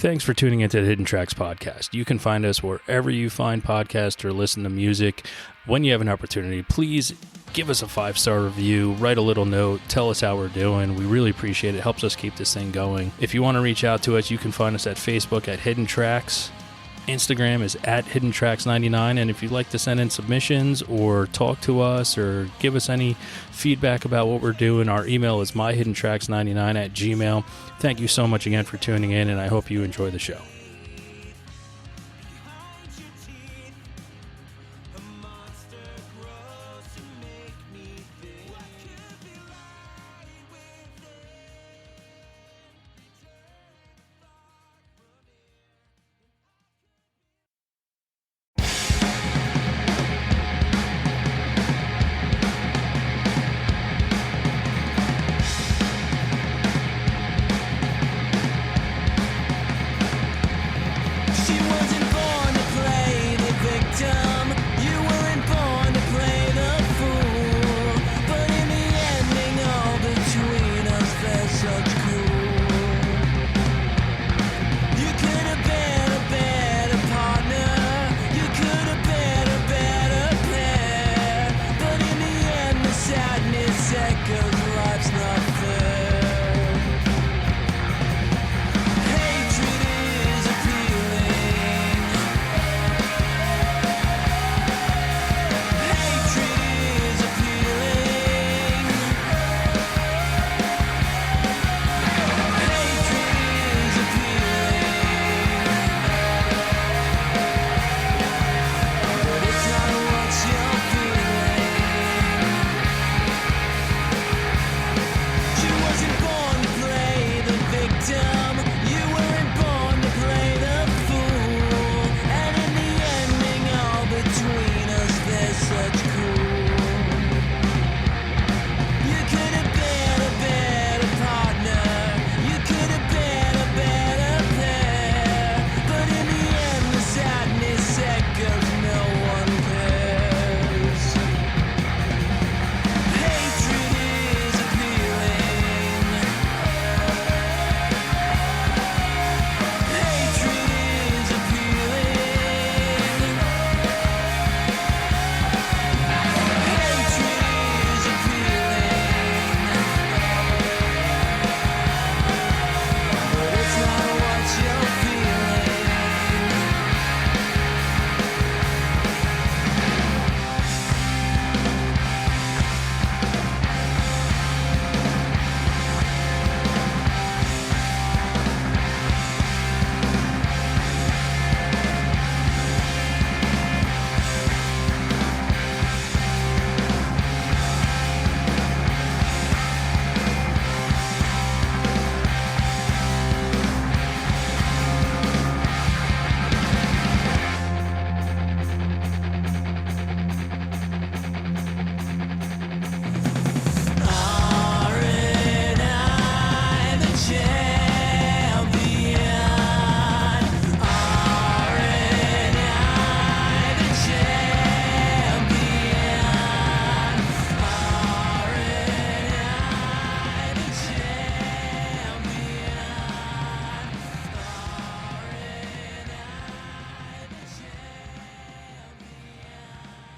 Thanks for tuning into the Hidden Tracks podcast. You can find us wherever you find podcasts or listen to music. When you have an opportunity, please give us a 5-star review, write a little note, tell us how we're doing. We really appreciate it. It helps us keep this thing going. If you want to reach out to us, you can find us at Facebook at Hidden Tracks. Instagram is at HiddenTracks99, and if you'd like to send in submissions or talk to us or give us any feedback about what we're doing, our email is myhiddentracks99@gmail.com. Thank you so much again for tuning in, and I hope you enjoy the show.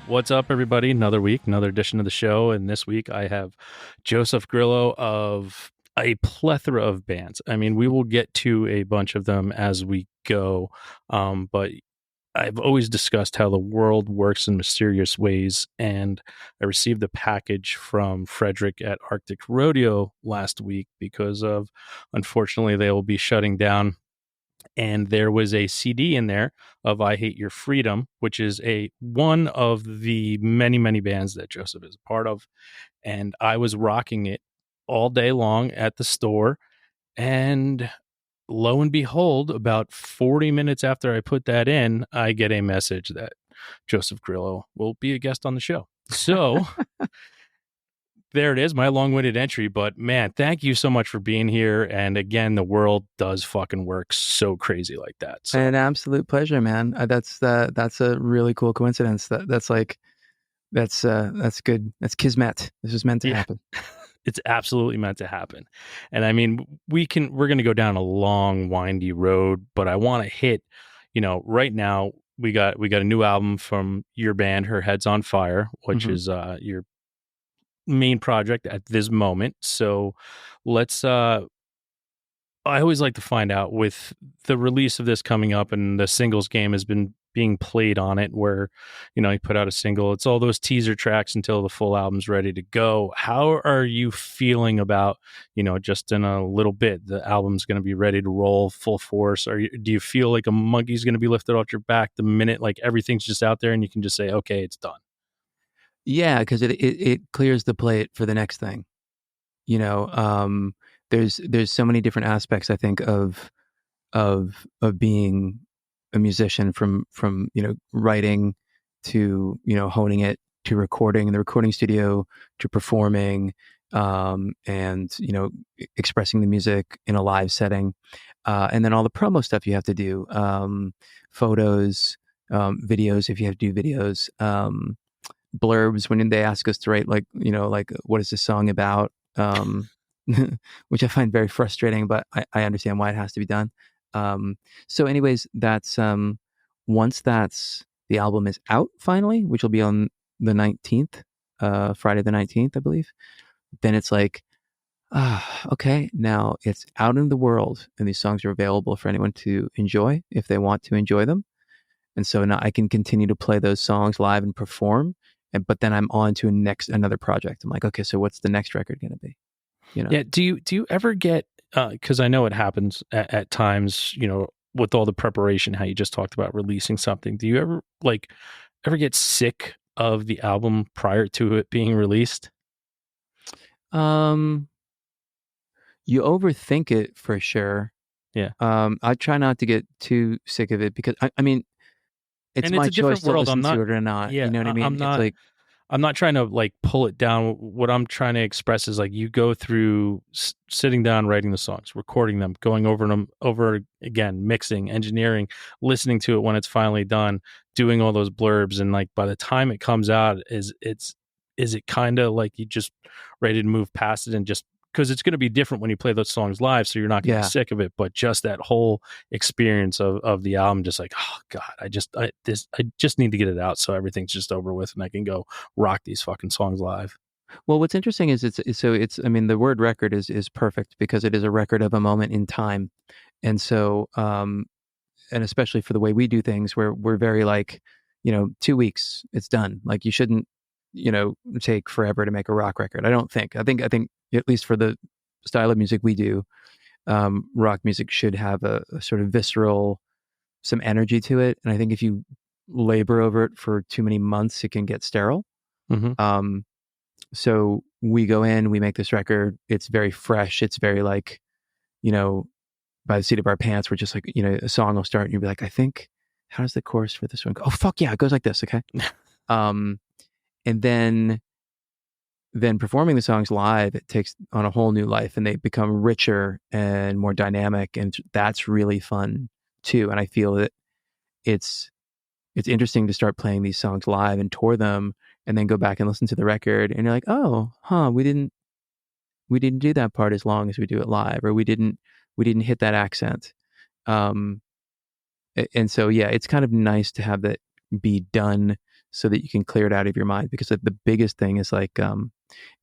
What's up, everybody? Another week, another edition of the show. And this week I have Joseph Grillo of a plethora of bands. I mean, we will get to a bunch of them as we go. But I've always discussed how the world works in mysterious ways. And I received a package from Frederick at Arctic Rodeo last week because of, unfortunately, they will be shutting down. And there was a CD in there of I Hate Your Freedom, which is one of the many, many bands that Joseph is a part of. And I was rocking it all day long at the store. And lo and behold, about 40 minutes after I put that in, I get a message that Joseph Grillo will be a guest on the show. So there it is, my long-winded entry. But man, thank you so much for being here. And again, the world does fucking work so crazy like that. So. An absolute pleasure, man. That's a really cool coincidence. That's good. That's kismet. This is meant to happen. it's absolutely meant to happen. And I mean, we're going to go down a long windy road, but I want to hit, right now we got a new album from your band, Her Head's on Fire, which Hmm. is your main project at this moment. So let's I always like to find out, with the release of this coming up and the singles game has been being played on it, where, you put out a single, it's all those teaser tracks until the full album's ready to go. How are you feeling about, just in a little bit, the album's going to be ready to roll full force? Do you feel like a monkey's going to be lifted off your back the minute like everything's just out there and you can just say, okay, it's done? Yeah, because it clears the plate for the next thing. You know, there's so many different aspects, I think, of being a musician, from writing to honing it, to recording in the recording studio, to performing, and expressing the music in a live setting, and then all the promo stuff you have to do, photos, videos if you have to do videos, blurbs when they ask us to write, like, like, what is this song about, which I find very frustrating, but I understand why it has to be done. So anyways, that's once that's the album is out finally, which will be on the 19th, Friday the 19th, I believe, then it's like, okay, now it's out in the world and these songs are available for anyone to enjoy if they want to enjoy them. And so now I can continue to play those songs live and perform. But then I'm on to another project. I'm like, okay, so what's the next record going to be? Yeah. Do you ever get, because I know it happens at times, with all the preparation, how you just talked about releasing something. Do you ever get sick of the album prior to it being released? Um, you overthink it for sure. Yeah. I try not to get too sick of it because I mean, it's And it's my a different choice to world. I'm listen to not, it or not. You yeah, know what I mean? I'm It's not, like, I'm not trying to like pull it down. What I'm trying to express is like you go through sitting down, writing the songs, recording them, going over them over again, mixing, engineering, listening to it when it's finally done, doing all those blurbs, and like by the time it comes out, is it kind of like you just ready to move past it and just, because it's going to be different when you play those songs live, so you're not going to be yeah. sick of it, but just that whole experience of the album, just like, oh god, I just need to get it out so everything's just over with and I can go rock these fucking songs live. Well, what's interesting is it's I mean, the word record is perfect because it is a record of a moment in time. And so, and especially for the way we do things, where we're very like, 2 weeks, it's done. Like, you shouldn't, take forever to make a rock record. I don't think. I think at least for the style of music we do, rock music should have a sort of visceral, some energy to it. And I think if you labor over it for too many months, it can get sterile. Mm-hmm. Um, so we go in, we make this record. It's very fresh. It's very like, you know, by the seat of our pants. We're just like, a song will start and you'll be like, I think, how does the chorus for this one go? Oh, fuck yeah. It goes like this. Okay. Um, and then performing the songs live, it takes on a whole new life and they become richer and more dynamic. And that's really fun too. And I feel that it's, it's interesting to start playing these songs live and tour them and then go back and listen to the record and you're like, oh, huh, we didn't do that part as long as we do it live, or we didn't hit that accent. Um, and so, yeah, it's kind of nice to have that be done so that you can clear it out of your mind, because the biggest thing is like,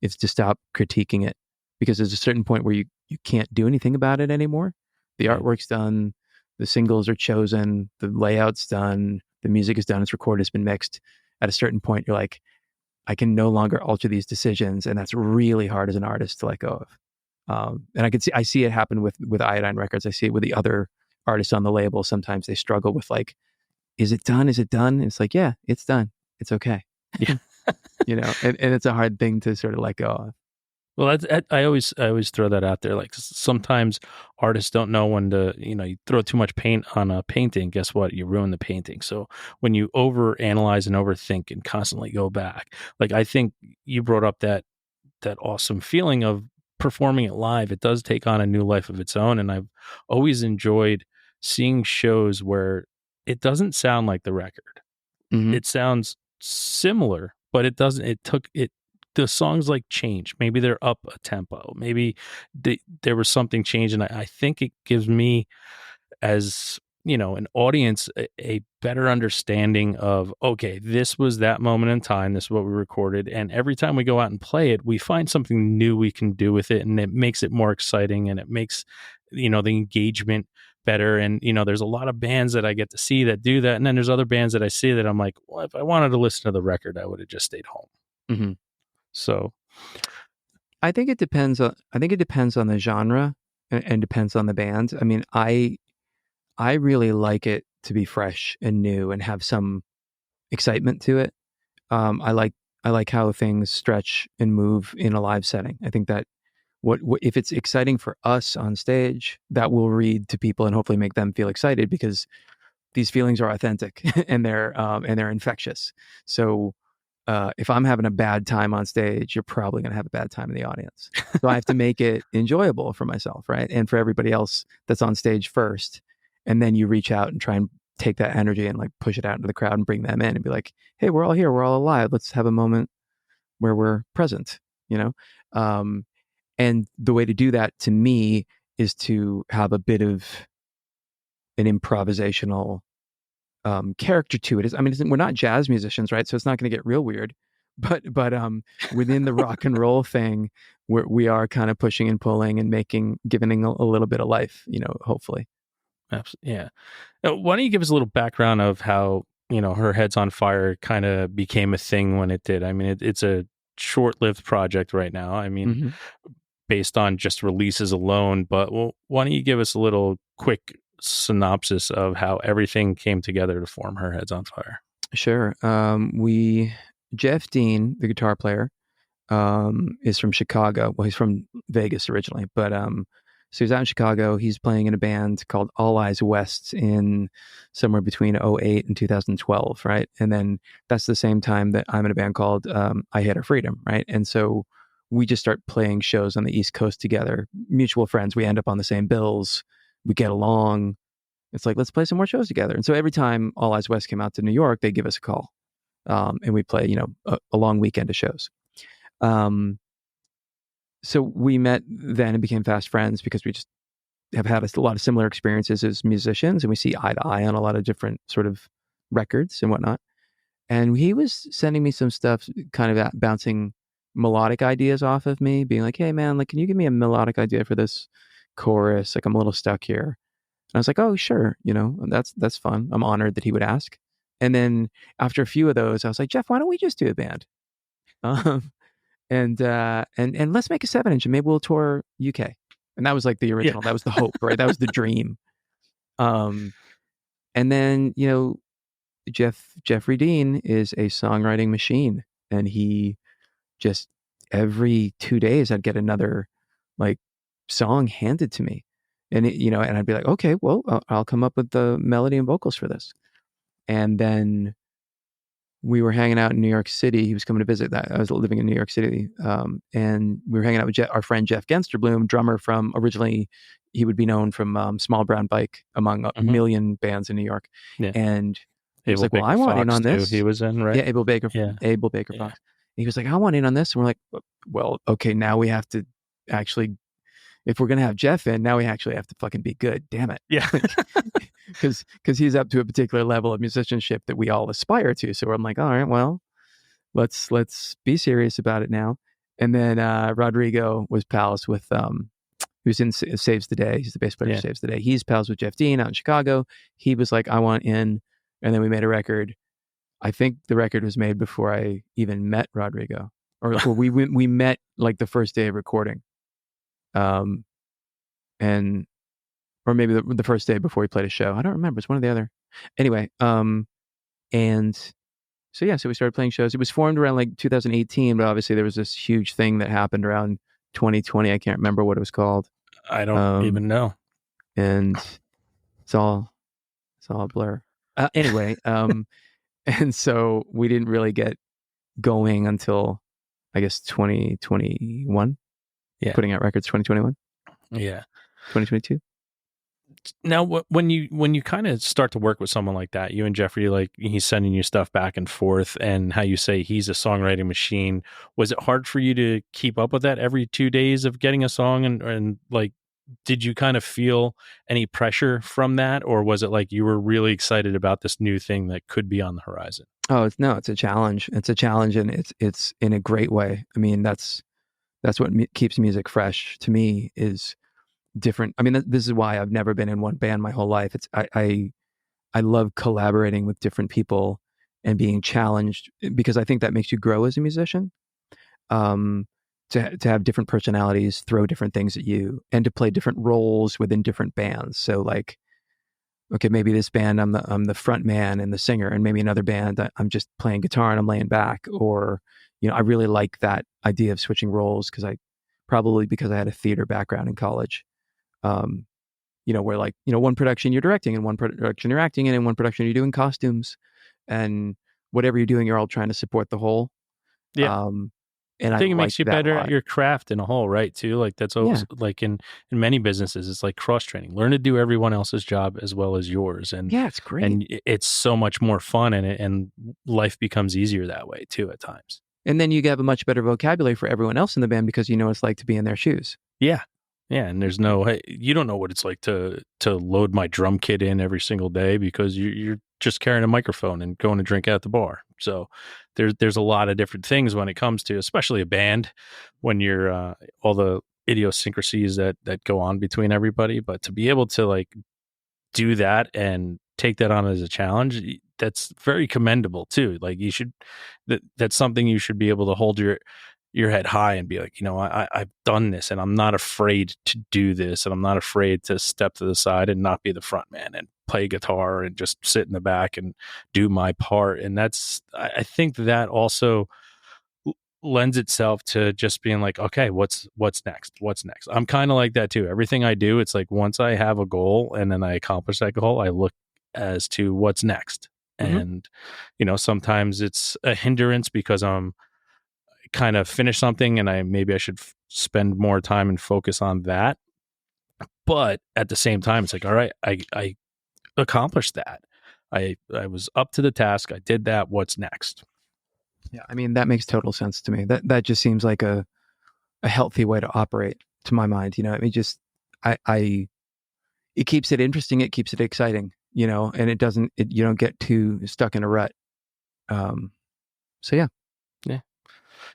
it's to stop critiquing it, because there's a certain point where you can't do anything about it anymore. The Right. artwork's done, the singles are chosen, the layout's done, the music is done, it's recorded, it's been mixed. At a certain point, you're like, I can no longer alter these decisions, and that's really hard as an artist to let go of. And I see it happen with Iodine Records. I see it with the other artists on the label. Sometimes they struggle with like, is it done? Is it done? And it's like, yeah, it's done. It's okay. Yeah. And it's a hard thing to sort of let go of. Well, I always throw that out there. Like sometimes artists don't know when to, you throw too much paint on a painting. Guess what? You ruin the painting. So when you over analyze and overthink and constantly go back, like I think you brought up that awesome feeling of performing it live. It does take on a new life of its own, and I've always enjoyed seeing shows where it doesn't sound like the record. Mm-hmm. It sounds similar, but it doesn't. It the songs like change. Maybe they're up a tempo. Maybe there was something changed, and I think it gives me, as an audience, a better understanding of, okay, this was that moment in time, this is what we recorded, and every time we go out and play it, we find something new we can do with it, and it makes it more exciting, and it makes the engagement better. And there's a lot of bands that I get to see that do that, and then there's other bands that I see that I'm like, well, if I wanted to listen to the record, I would have just stayed home. Mm-hmm. So I think it depends on the genre, and depends on the band. I mean, I really like it to be fresh and new and have some excitement to it. I like how things stretch and move in a live setting. I think that what if it's exciting for us on stage, that will read to people and hopefully make them feel excited, because these feelings are authentic and they're infectious. So if I'm having a bad time on stage, you're probably going to have a bad time in the audience. So I have to make it enjoyable for myself, right? And for everybody else that's on stage first. And then you reach out and try and take that energy and like push it out into the crowd and bring them in and be like, hey, we're all here. We're all alive. Let's have a moment where we're present, and the way to do that, to me, is to have a bit of an improvisational character to it. I mean, we're not jazz musicians, right? So it's not going to get real weird. But within the rock and roll thing, we are kind of pushing and pulling and giving a little bit of life, hopefully. Absolutely, yeah. Why don't you give us a little background of how Her Head's on Fire kind of became a thing when it did? I mean, it's a short-lived project right now. I mean, Mm-hmm. based on just releases alone. But why don't you give us a little quick synopsis of how everything came together to form Her Head's on Fire? Sure. Jeff Dean, the guitar player, is from Chicago. Well, he's from Vegas originally, but so he's out in Chicago. He's playing in a band called All Eyes West in somewhere between 2008 and 2012, right? And then that's the same time that I'm in a band called I Hate Our Freedom, right? And so we just start playing shows on the East Coast together, mutual friends. We end up on the same bills. We get along. It's like, let's play some more shows together. And so every time All Eyes West came out to New York, they give us a call. And we play, a long weekend of shows. So we met then and became fast friends because we just have had a lot of similar experiences as musicians, and we see eye to eye on a lot of different sort of records and whatnot. And he was sending me some stuff, kind of bouncing melodic ideas off of me, being like, hey man, like, can you give me a melodic idea for this chorus? Like, I'm a little stuck here. And I was like, oh, sure. That's fun. I'm honored that he would ask. And then after a few of those, I was like, Jeff, why don't we just do a band? And let's make a 7-inch and maybe we'll tour UK. And that was like the original. Yeah. That was the hope, right? That was the dream. And then, Jeffrey Dean is a songwriting machine, and he just every 2 days I'd get another like song handed to me, and and I'd be like, okay, well, I'll come up with the melody and vocals for this. And then we were hanging out in New York City. He was coming to visit. I was living in New York City, and we were hanging out with our friend Jeff Gensterblum, drummer from, originally he would be known from Small Brown Bike, among a million bands in New York. Yeah. And he was like, well, I want in on this. He was in, right? Yeah, Abel Baker Fox. He was like, I want in on this. And we're like, well, okay, now we have to actually, if we're going to have Jeff in, now we actually have to fucking be good. Damn it. Yeah. Because he's up to a particular level of musicianship that we all aspire to. So I'm like, all right, well, let's be serious about it now. And then Rodrigo was pals with, who's in Saves the Day. He's the bass player of Saves the Day. He's pals with Jeff Dean out in Chicago. He was like, I want in. And then we made a record. I think the record was made before I even met Rodrigo, or we met like the first day of recording. And or maybe the first day before we played a show. I don't remember. It's one or the other. Anyway, and so we started playing shows. It was formed around like 2018, but obviously there was this huge thing that happened around 2020. I can't remember what it was called. I don't even know. And it's all a blur. Anyway, and so we didn't really get going until, I guess, 2021. Yeah. Putting out records 2021. Yeah. 2022. Now, when you kind of start to work with someone like that, you and Jeffrey, like he's sending you stuff back and forth, and how you say he's a songwriting machine. Was it hard for you to keep up with that every 2 days of getting a song, and like, did you kind of feel any pressure from that, or was it like you were really excited about this new thing that could be on the horizon? Oh, it's a challenge. It's a challenge, and it's in a great way. I mean, that's what keeps music fresh to me, is different. I mean, this is why I've never been in one band my whole life. I love collaborating with different people and being challenged, because I think that makes you grow as a musician. Um, to have different personalities throw different things at you, and to play different roles within different bands. So like, okay, maybe this band I'm the front man and the singer, and maybe another band I'm just playing guitar and I'm laying back. Or, I really like that idea of switching roles, because I had a theater background in college. Um, where like, one production you're directing, and one production you're acting in, and one production you're doing costumes, and whatever you're doing, you're all trying to support the whole. Yeah. Um, and I I think it like makes you that a better at lot. your craft in a whole, right? Too, like that's Yeah, always like in many businesses, it's like cross training. Learn to do everyone else's job as well as yours, and yeah, it's great. and it's so much more fun, and life becomes easier that way too at times. And then you have a much better vocabulary for everyone else in the band, because you know what it's like to be in their shoes. Yeah. Yeah, and there's no, hey, you don't know what it's like to load my drum kit in every single day, because you're just carrying a microphone and going to drink at the bar. So there's a lot of different things when it comes to, especially a band, when you're all the idiosyncrasies that go on between everybody. But to be able to like do that and take that on as a challenge, that's very commendable too. Like you should, that's something you should be able to hold your head high and be like, I've done this, and I'm not afraid to do this, and I'm not afraid to step to the side and not be the front man and play guitar and just sit in the back and do my part. And I think that also lends itself to just being like, okay, what's next. I'm kind of like that too. Everything I do, it's like once I have a goal and then I accomplish that goal, I look as to what's next. Mm-hmm. And sometimes it's a hindrance because I'm kind of finish something, and I should spend more time and focus on that. But at the same time, it's like, all right, I accomplished that. I was up to the task. I did that. What's next? Yeah, I mean, that makes total sense to me. That just seems like a healthy way to operate, to my mind. I mean, just I it keeps it interesting. It keeps it exciting. And it doesn't. You don't get too stuck in a rut. So yeah. Yeah.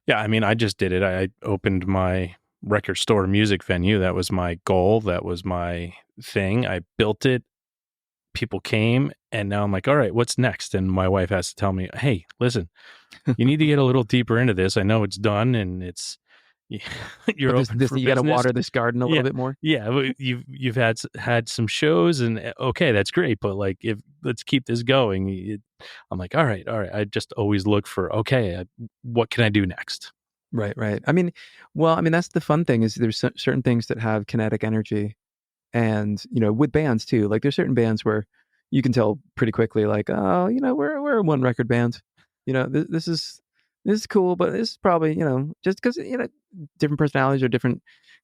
Yeah. I mean, I just did it. I opened my record store music venue. That was my goal. That was my thing. I built it. People came, and now I'm like, all right, what's next? And my wife has to tell me, hey, listen, you need to get a little deeper into this. I know it's done, and it's you're But open this for you got to business. water this garden a Yeah, little bit more. yeah. You've had some shows, and okay, that's great. But like, if let's keep this going. I'm like, all right. I just always look for, okay, what can I do next? Right, right. I mean, well, I mean, that's the fun thing, is there's certain things that have kinetic energy. And with bands too, like there's certain bands where you can tell pretty quickly, like, oh, we're a one record band. This is cool, but this is probably, just because different personalities or different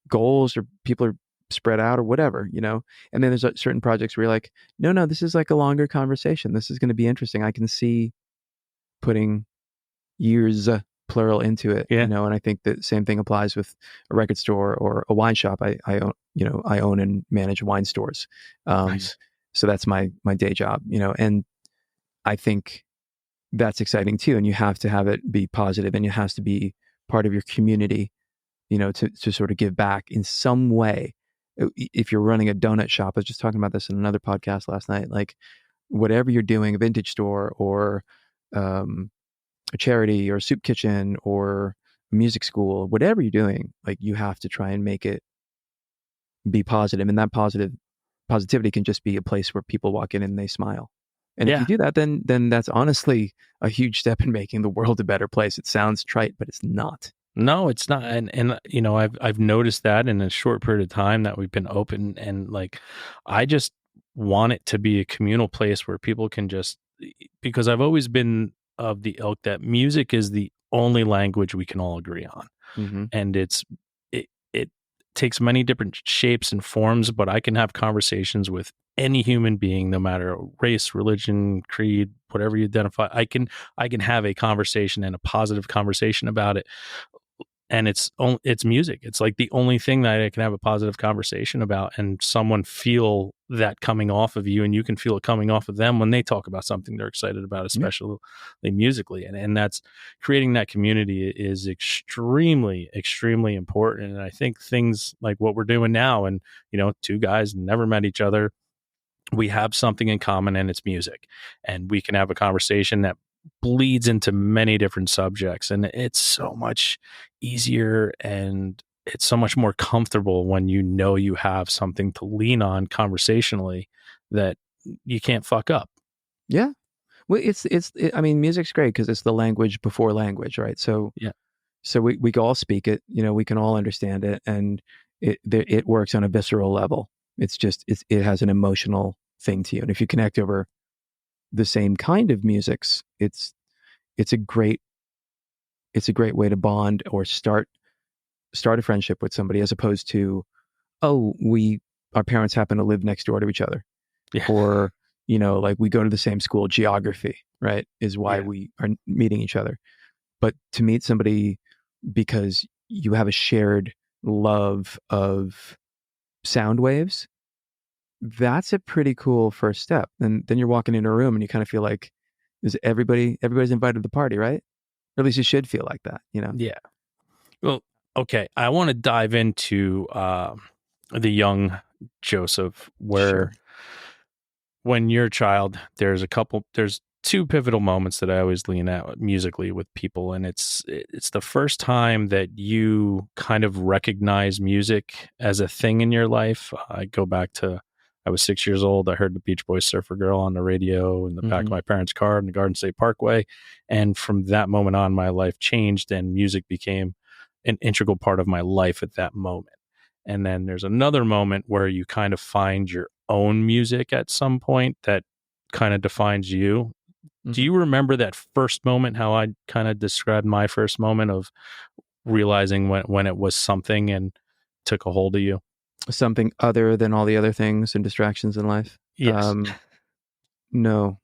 goals, or people are spread out or whatever. And then there's certain projects where you're like, no, this is like a longer conversation. This is going to be interesting. I can see putting years, plural, into it. Yeah, And I think the same thing applies with a record store or a wine shop. I own, I own and manage wine stores. nice. So that's my day job. And I think that's exciting too. And you have to have it be positive, and it has to be part of your community, to sort of give back in some way. If you're running a donut shop, I was just talking about this in another podcast last night, like whatever you're doing, a vintage store, or um, a charity, or a soup kitchen, or a music school, whatever you're doing, like you have to try and make it be positive. And that positivity can just be a place where people walk in and they smile. And if you Yeah. do that, then that's honestly a huge step in making the world a better place. It sounds trite, but it's not. No, it's not. And I've noticed that in a short period of time that we've been open, and like I just want it to be a communal place where people can just, because I've always been of the ilk that music is the only language we can all agree on. Mm-hmm. And it takes many different shapes and forms, but I can have conversations with any human being, no matter race, religion, creed, whatever you identify. I can have a conversation, and a positive conversation about it. And it's music. It's like the only thing that I can have a positive conversation about, and someone feel that coming off of you, and you can feel it coming off of them when they talk about something they're excited about, especially musically. And that's, creating that community is extremely, extremely important. And I think things like what we're doing now, and two guys never met each other, we have something in common, and it's music, and we can have a conversation that bleeds into many different subjects, and it's so much easier, and it's so much more comfortable when you have something to lean on conversationally that you can't fuck up. Yeah. Well, I mean, music's great because it's the language before language, right? So Yeah. So we can all speak it, we can all understand it, and it works on a visceral level. It has an emotional thing to you, and if you connect over the same kind of musics, it's a great way to bond or start a friendship with somebody, as opposed to, oh, our parents happen to live next door to each other, Yeah. or like we go to the same school. Geography, right, is why Yeah. we are meeting each other. But to meet somebody because you have a shared love of sound waves, that's a pretty cool first step. And then you're walking into a room and you kind of feel like, everybody's invited to the party, right? Or at least you should feel like that, Yeah. Well, okay. I want to dive into the young Joseph, where Sure. when you're a child, there's two pivotal moments that I always lean at musically with people, and it's the first time that you kind of recognize music as a thing in your life. I go back to, I was 6 years old. I heard the Beach Boys' "Surfer Girl" on the radio in the back of my parents' car in the Garden State Parkway, and from that moment on, my life changed, and music became an integral part of my life at that moment. And then there's another moment where you kind of find your own music at some point that kind of defines you. Do you remember that first moment, how I kind of described my first moment of realizing when it was something and took a hold of you? Something other than all the other things and distractions in life? Yes. No,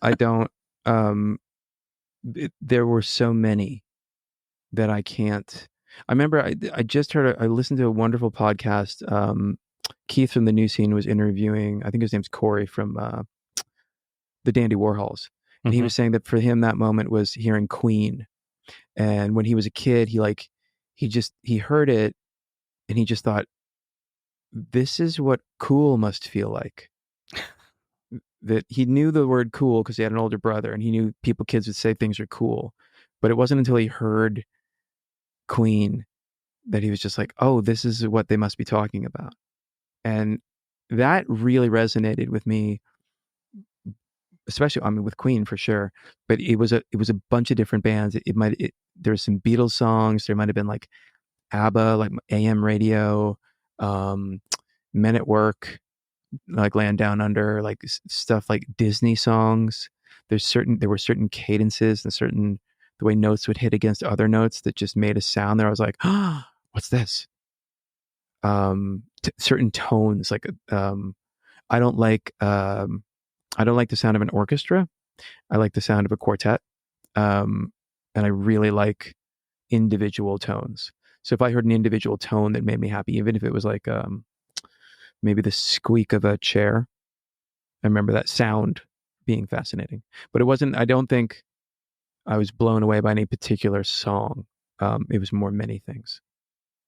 I don't. There were so many that I can't. I remember I just heard, I listened to a wonderful podcast. Keith from the New Scene was interviewing, I think his name's Corey, from the Dandy Warhols. And he was saying that for him, that moment was hearing Queen. And when he was a kid, he heard it and he just thought, this is what cool must feel like. That he knew the word cool because he had an older brother, and he knew kids would say things are cool. But it wasn't until he heard Queen that he was just like, oh, this is what they must be talking about. And that really resonated with me, especially, I mean, with Queen for sure. But it was a bunch of different bands. There was some Beatles songs. There might have been like ABBA, like AM radio, Men at Work, like Land Down Under, like stuff like Disney songs. There were certain cadences and the way notes would hit against other notes that just made a sound there. I was like, ah, oh, what's this? Certain tones, like I don't like the sound of an orchestra. I like the sound of a quartet, and I really like individual tones. So if I heard an individual tone that made me happy, even if it was like maybe the squeak of a chair, I remember that sound being fascinating. But it wasn't. I don't think I was blown away by any particular song. It was more many things.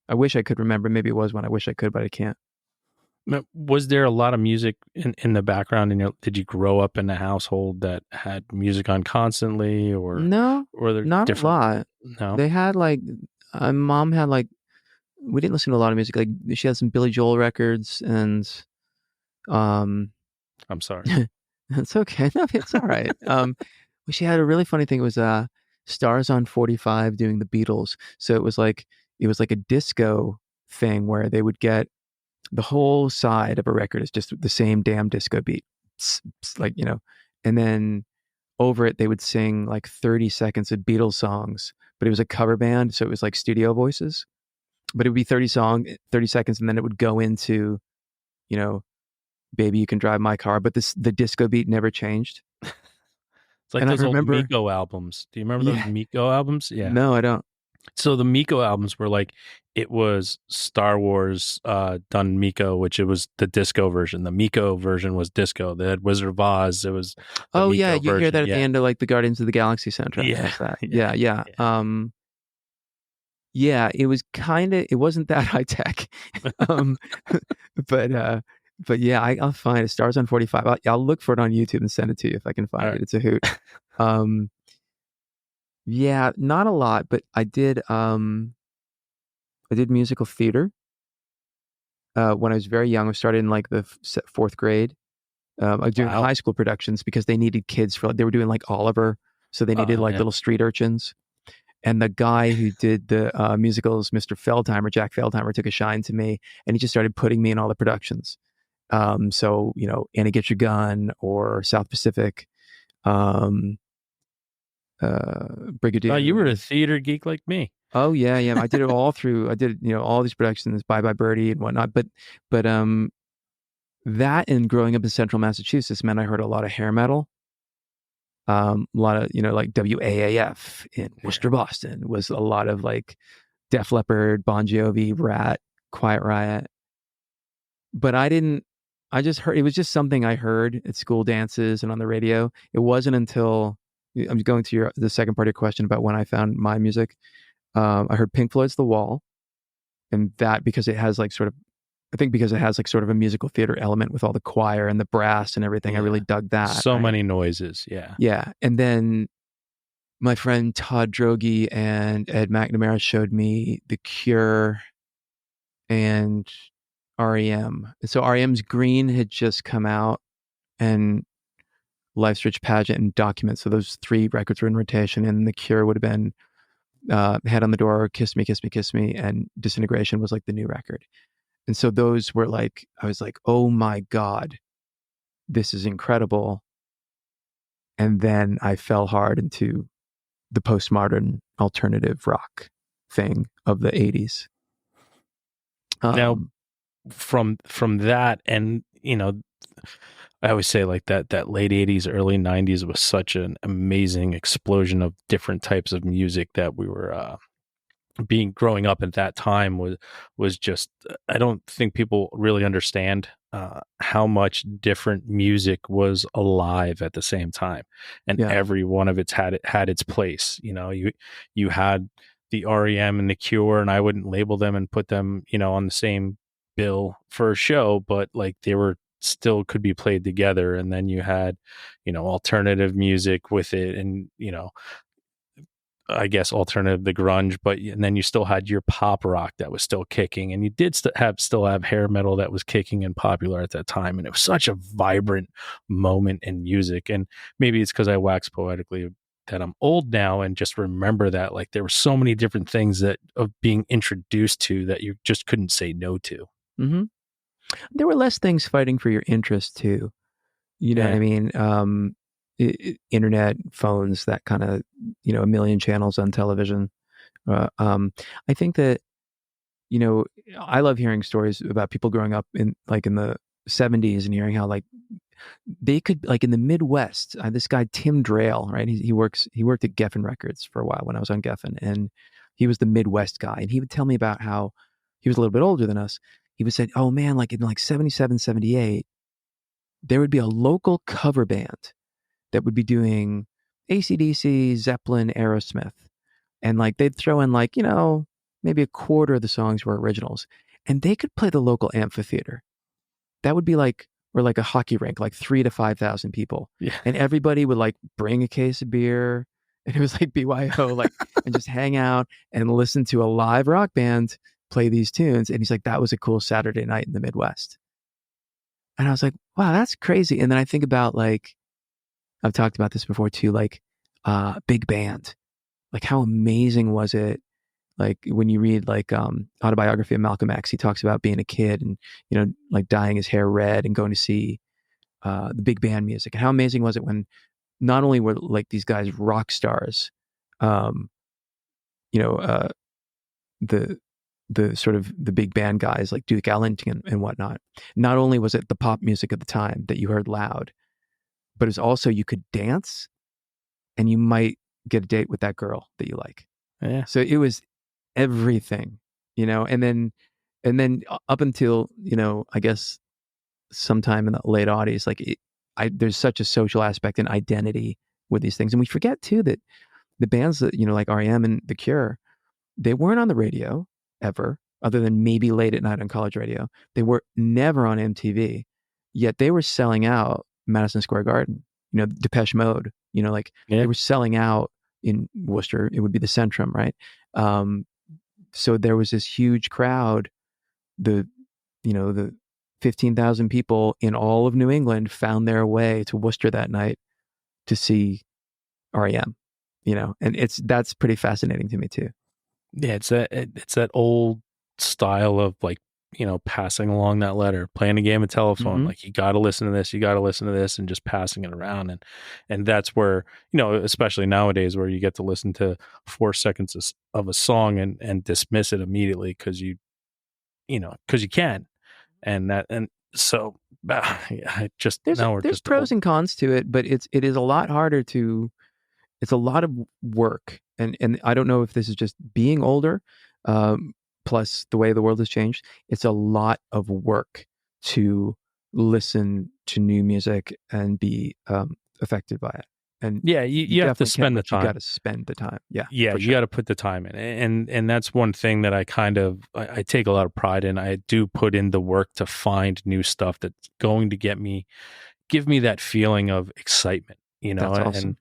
I wish I could remember. Maybe it was one. I wish I could, but I can't. Was there a lot of music in the background? And did you grow up in a household that had music on constantly, or No, there not different? a lot. No, They had like, mom had like, we didn't listen to a lot of music. Like she had some Billy Joel records, and I'm sorry. it's okay. No, it's all right. She had a really funny thing. It was Stars on 45 doing the Beatles. So it was like a disco thing where they would get the whole side of a record is just the same damn disco beat, like, and then over it they would sing like 30 seconds of Beatles songs, but it was a cover band, so it was like studio voices. but it would be 30 seconds, and then it would go into, you know, Baby You Can Drive My Car, but the disco beat never changed. It's like And I those old remember, Miko albums. Do you remember those yeah, Miko albums? Yeah. no, I don't. So the Miko albums were like, it was Star Wars done Miko, which it was the disco version. The Miko version was disco. They had Wizard of Oz. It was the Oh yeah, Miko you hear version. that at the Yeah. end of like the Guardians of the Galaxy soundtrack. Yeah. That's that. Yeah. Yeah, yeah. Yeah. Yeah, it was kind of, it wasn't that high tech. um, but yeah, I'll find it. Stars on 45. I'll look for it on YouTube and send it to you if I can All find right. it. It's a hoot. Um, yeah, not a lot, but I did musical theater when I was very young. I started in like the fourth grade. I was doing Wow. high school productions because they needed kids for, they were doing like Oliver, so they needed Oh, like yeah. little street urchins. And the guy who did the musicals, Mr. Feldheimer, Jack Feldheimer, took a shine to me, and he just started putting me in all the productions. So, you know, Annie Get Your Gun or South Pacific, um, Oh, you were Brigadoon. a theater geek like me. Oh yeah, yeah. I did it all through. I did, you know, all these productions, Bye Bye Birdie and whatnot. But that and growing up in Central Massachusetts meant I heard a lot of hair metal. A lot of, you know, like WAAF in Worcester, Boston was a lot of like Def Leppard, Bon Jovi, Rat, Quiet Riot. But I didn't, I just heard, it was just something I heard at school dances and on the radio. It wasn't until, I'm going to the second part of your question about when I found my music. I heard Pink Floyd's The Wall, and that because it has like sort of, I think because it has like sort of a musical theater element with all the choir and the brass and everything. I really dug that. So right? many noises. Yeah. Yeah. And then my friend Todd Drogi and Ed McNamara showed me The Cure and REM. And so REM's Green had just come out, and Life's Rich Pageant and Document. So those three records were in rotation, and The Cure would have been Head on the Door, Kiss Me, Kiss Me, Kiss Me, and Disintegration was like the new record. And so those were like, I was like, oh my God, this is incredible. And then I fell hard into the postmodern alternative rock thing of the 80s. Now, from that, and you know, I always say like that late 80s, early 90s was such an amazing explosion of different types of music that we were being growing up at that time was just, I don't think people really understand how much different music was alive at the same time, and every one of it had its place. You know, you had the REM and the Cure, and I wouldn't label them and put them, you know, on the same bill for a show, but like they were still could be played together. And then you had, you know, alternative music with it, and you know, I guess alternative, the grunge, but and then you still had your pop rock that was still kicking, and you did still have hair metal that was kicking and popular at that time, and it was such a vibrant moment in music. And maybe it's because I wax poetically that I'm old now and just remember that like there were so many different things that of being introduced to that you just couldn't say no to. Mm-hmm. There were less things fighting for your interest too. You know what I mean? Internet, phones, that kind of, you know, a million channels on television. I think that, you know, I love hearing stories about people growing up in like in the 70s and hearing how like they could, like in the Midwest, this guy Tim Drayle, right? He worked at Geffen Records for a while when I was on Geffen, and he was the Midwest guy, and he would tell me about how he was a little bit older than us. He would say, oh man, like in like 77, 78, there would be a local cover band that would be doing AC/DC, Zeppelin, Aerosmith. And like they'd throw in like, you know, maybe a quarter of the songs were originals. And they could play the local amphitheater. That would be like, or like a hockey rink, like 3,000 to 5,000 people. Yeah. And everybody would like bring a case of beer. And it was like BYO, like, and just hang out and listen to a live rock band play these tunes. And he's like, that was a cool Saturday night in the Midwest. And I was like, wow, that's crazy. And then I think about like, I've talked about this before too, like big band. Like how amazing was it? Like when you read like autobiography of Malcolm X, he talks about being a kid and, you know, like dyeing his hair red and going to see the big band music. And how amazing was it when not only were like these guys rock stars, you know, the the sort of the big band guys like Duke Ellington and whatnot. Not only was it the pop music of the time that you heard loud, but it's also you could dance and you might get a date with that girl that you like. Yeah. So it was everything, and then up until, I guess sometime in the late aughties, there's such a social aspect and identity with these things. And we forget too that the bands that, like REM and The Cure, they weren't on the radio ever, other than maybe late at night on college radio. They were never on MTV, yet they were selling out Madison Square Garden. Depeche Mode, they were selling out in Worcester. It would be the Centrum, right? So there was this huge crowd. The 15,000 people in all of New England found their way to Worcester that night to see REM. And that's pretty fascinating to me too. Yeah, it's that old style of like, passing along that letter, playing a game of telephone. Mm-hmm. Like, you got to listen to this, you got to listen to this, and just passing it around. And that's where, especially nowadays, where you get to listen to 4 seconds of a song and dismiss it immediately because you can. And so I just, there's pros and cons to it, but it is a lot harder it's a lot of work. And I don't know if this is just being older, plus the way the world has changed. It's a lot of work to listen to new music and be affected by it. And yeah, you have to spend the time. You got to spend the time. Yeah, you got to put the time in, and that's one thing that I I take a lot of pride in. I do put in the work to find new stuff that's going to give me that feeling of excitement. That's awesome.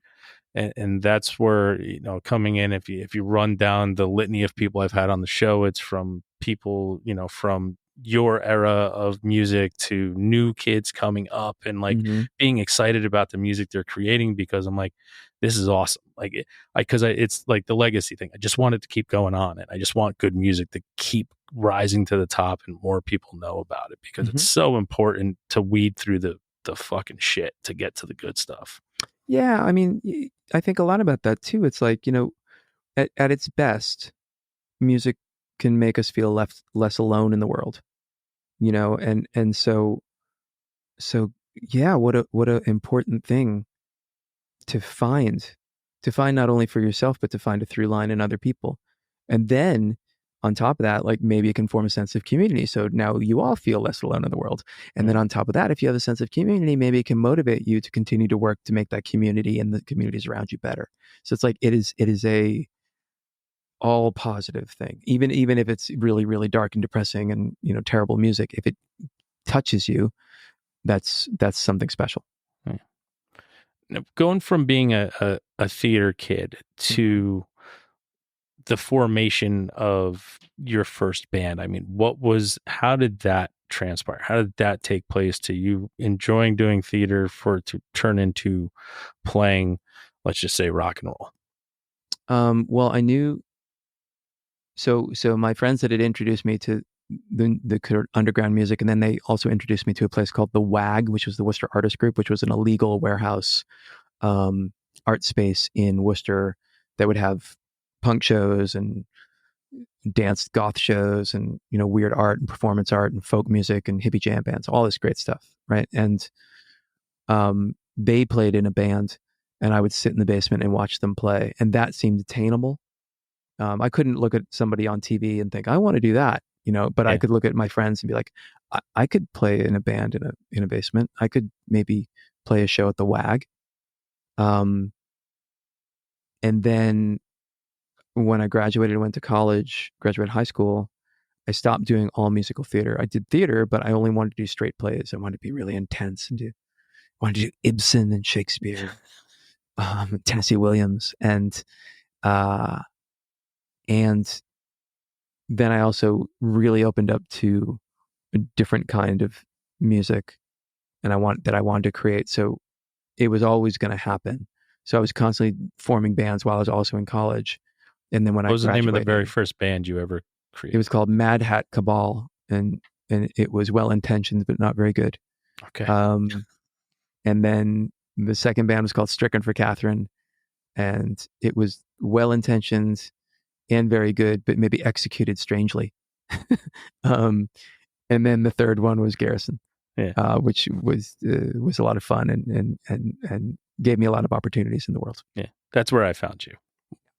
And that's where, coming in, if you run down the litany of people I've had on the show, it's from people, from your era of music to new kids coming up and like being excited about the music they're creating, because I'm like, this is awesome. Like, it's like the legacy thing. I just want it to keep going on, and I just want good music to keep rising to the top and more people know about it, because it's so important to weed through the fucking shit to get to the good stuff. Yeah, I mean, I think a lot about that too. It's like, at its best, music can make us feel less alone in the world, and so yeah, what a important thing to find not only for yourself, but to find a through line in other people. And then on top of that, like, maybe it can form a sense of community. So now you all feel less alone in the world. And then on top of that, if you have a sense of community, maybe it can motivate you to continue to work to make that community and the communities around you better. So it's like, it is a all positive thing, even if it's really, really dark and depressing and, terrible music. If it touches you, that's something special. Yeah. Now, going from being a theater kid to the formation of your first band, I mean, how did that transpire? How did that take place to you enjoying doing theater to turn into playing, let's just say, rock and roll? Well, I knew, so my friends that had introduced me to the underground music, and then they also introduced me to a place called the WAG, which was the Worcester Artist Group, which was an illegal warehouse art space in Worcester that would have punk shows and dance goth shows and, weird art and performance art and folk music and hippie jam bands, all this great stuff, right? And they played in a band, and I would sit in the basement and watch them play, and that seemed attainable. I couldn't look at somebody on TV and think, I want to do that, but I could look at my friends and be like, I could play in a band in a basement. I could maybe play a show at the WAG. And then when I graduated high school, I stopped doing all musical theater. I did theater, but I only wanted to do straight plays. I wanted to be really intense and wanted to do Ibsen and Shakespeare, Tennessee Williams. And then I also really opened up to a different kind of music and I wanted to create. So it was always going to happen. So I was constantly forming bands while I was also in college. And then when what was the name of the very first band you ever created? It was called Mad Hat Cabal, and it was well intentioned but not very good. Okay. And then the second band was called Stricken for Catherine, and it was well intentioned and very good, but maybe executed strangely. um, and then the third one was Garrison, Yeah. which was a lot of fun and gave me a lot of opportunities in the world. Yeah. That's where I found you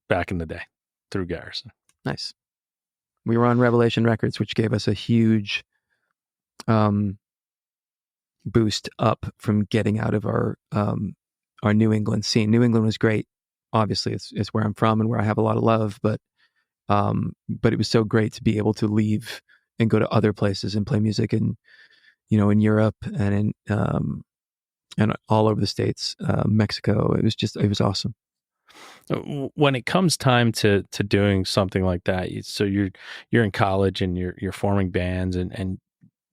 back in the day, through Garrison. Nice. We were on Revelation Records, which gave us a huge um, boost up from getting out of our New England scene. New England was great. Obviously, it's where I'm from and where I have a lot of love, but it was so great to be able to leave and go to other places and play music in in Europe and all over the States, Mexico. It was awesome. When it comes time to doing something like that, so you're in college and you're forming bands and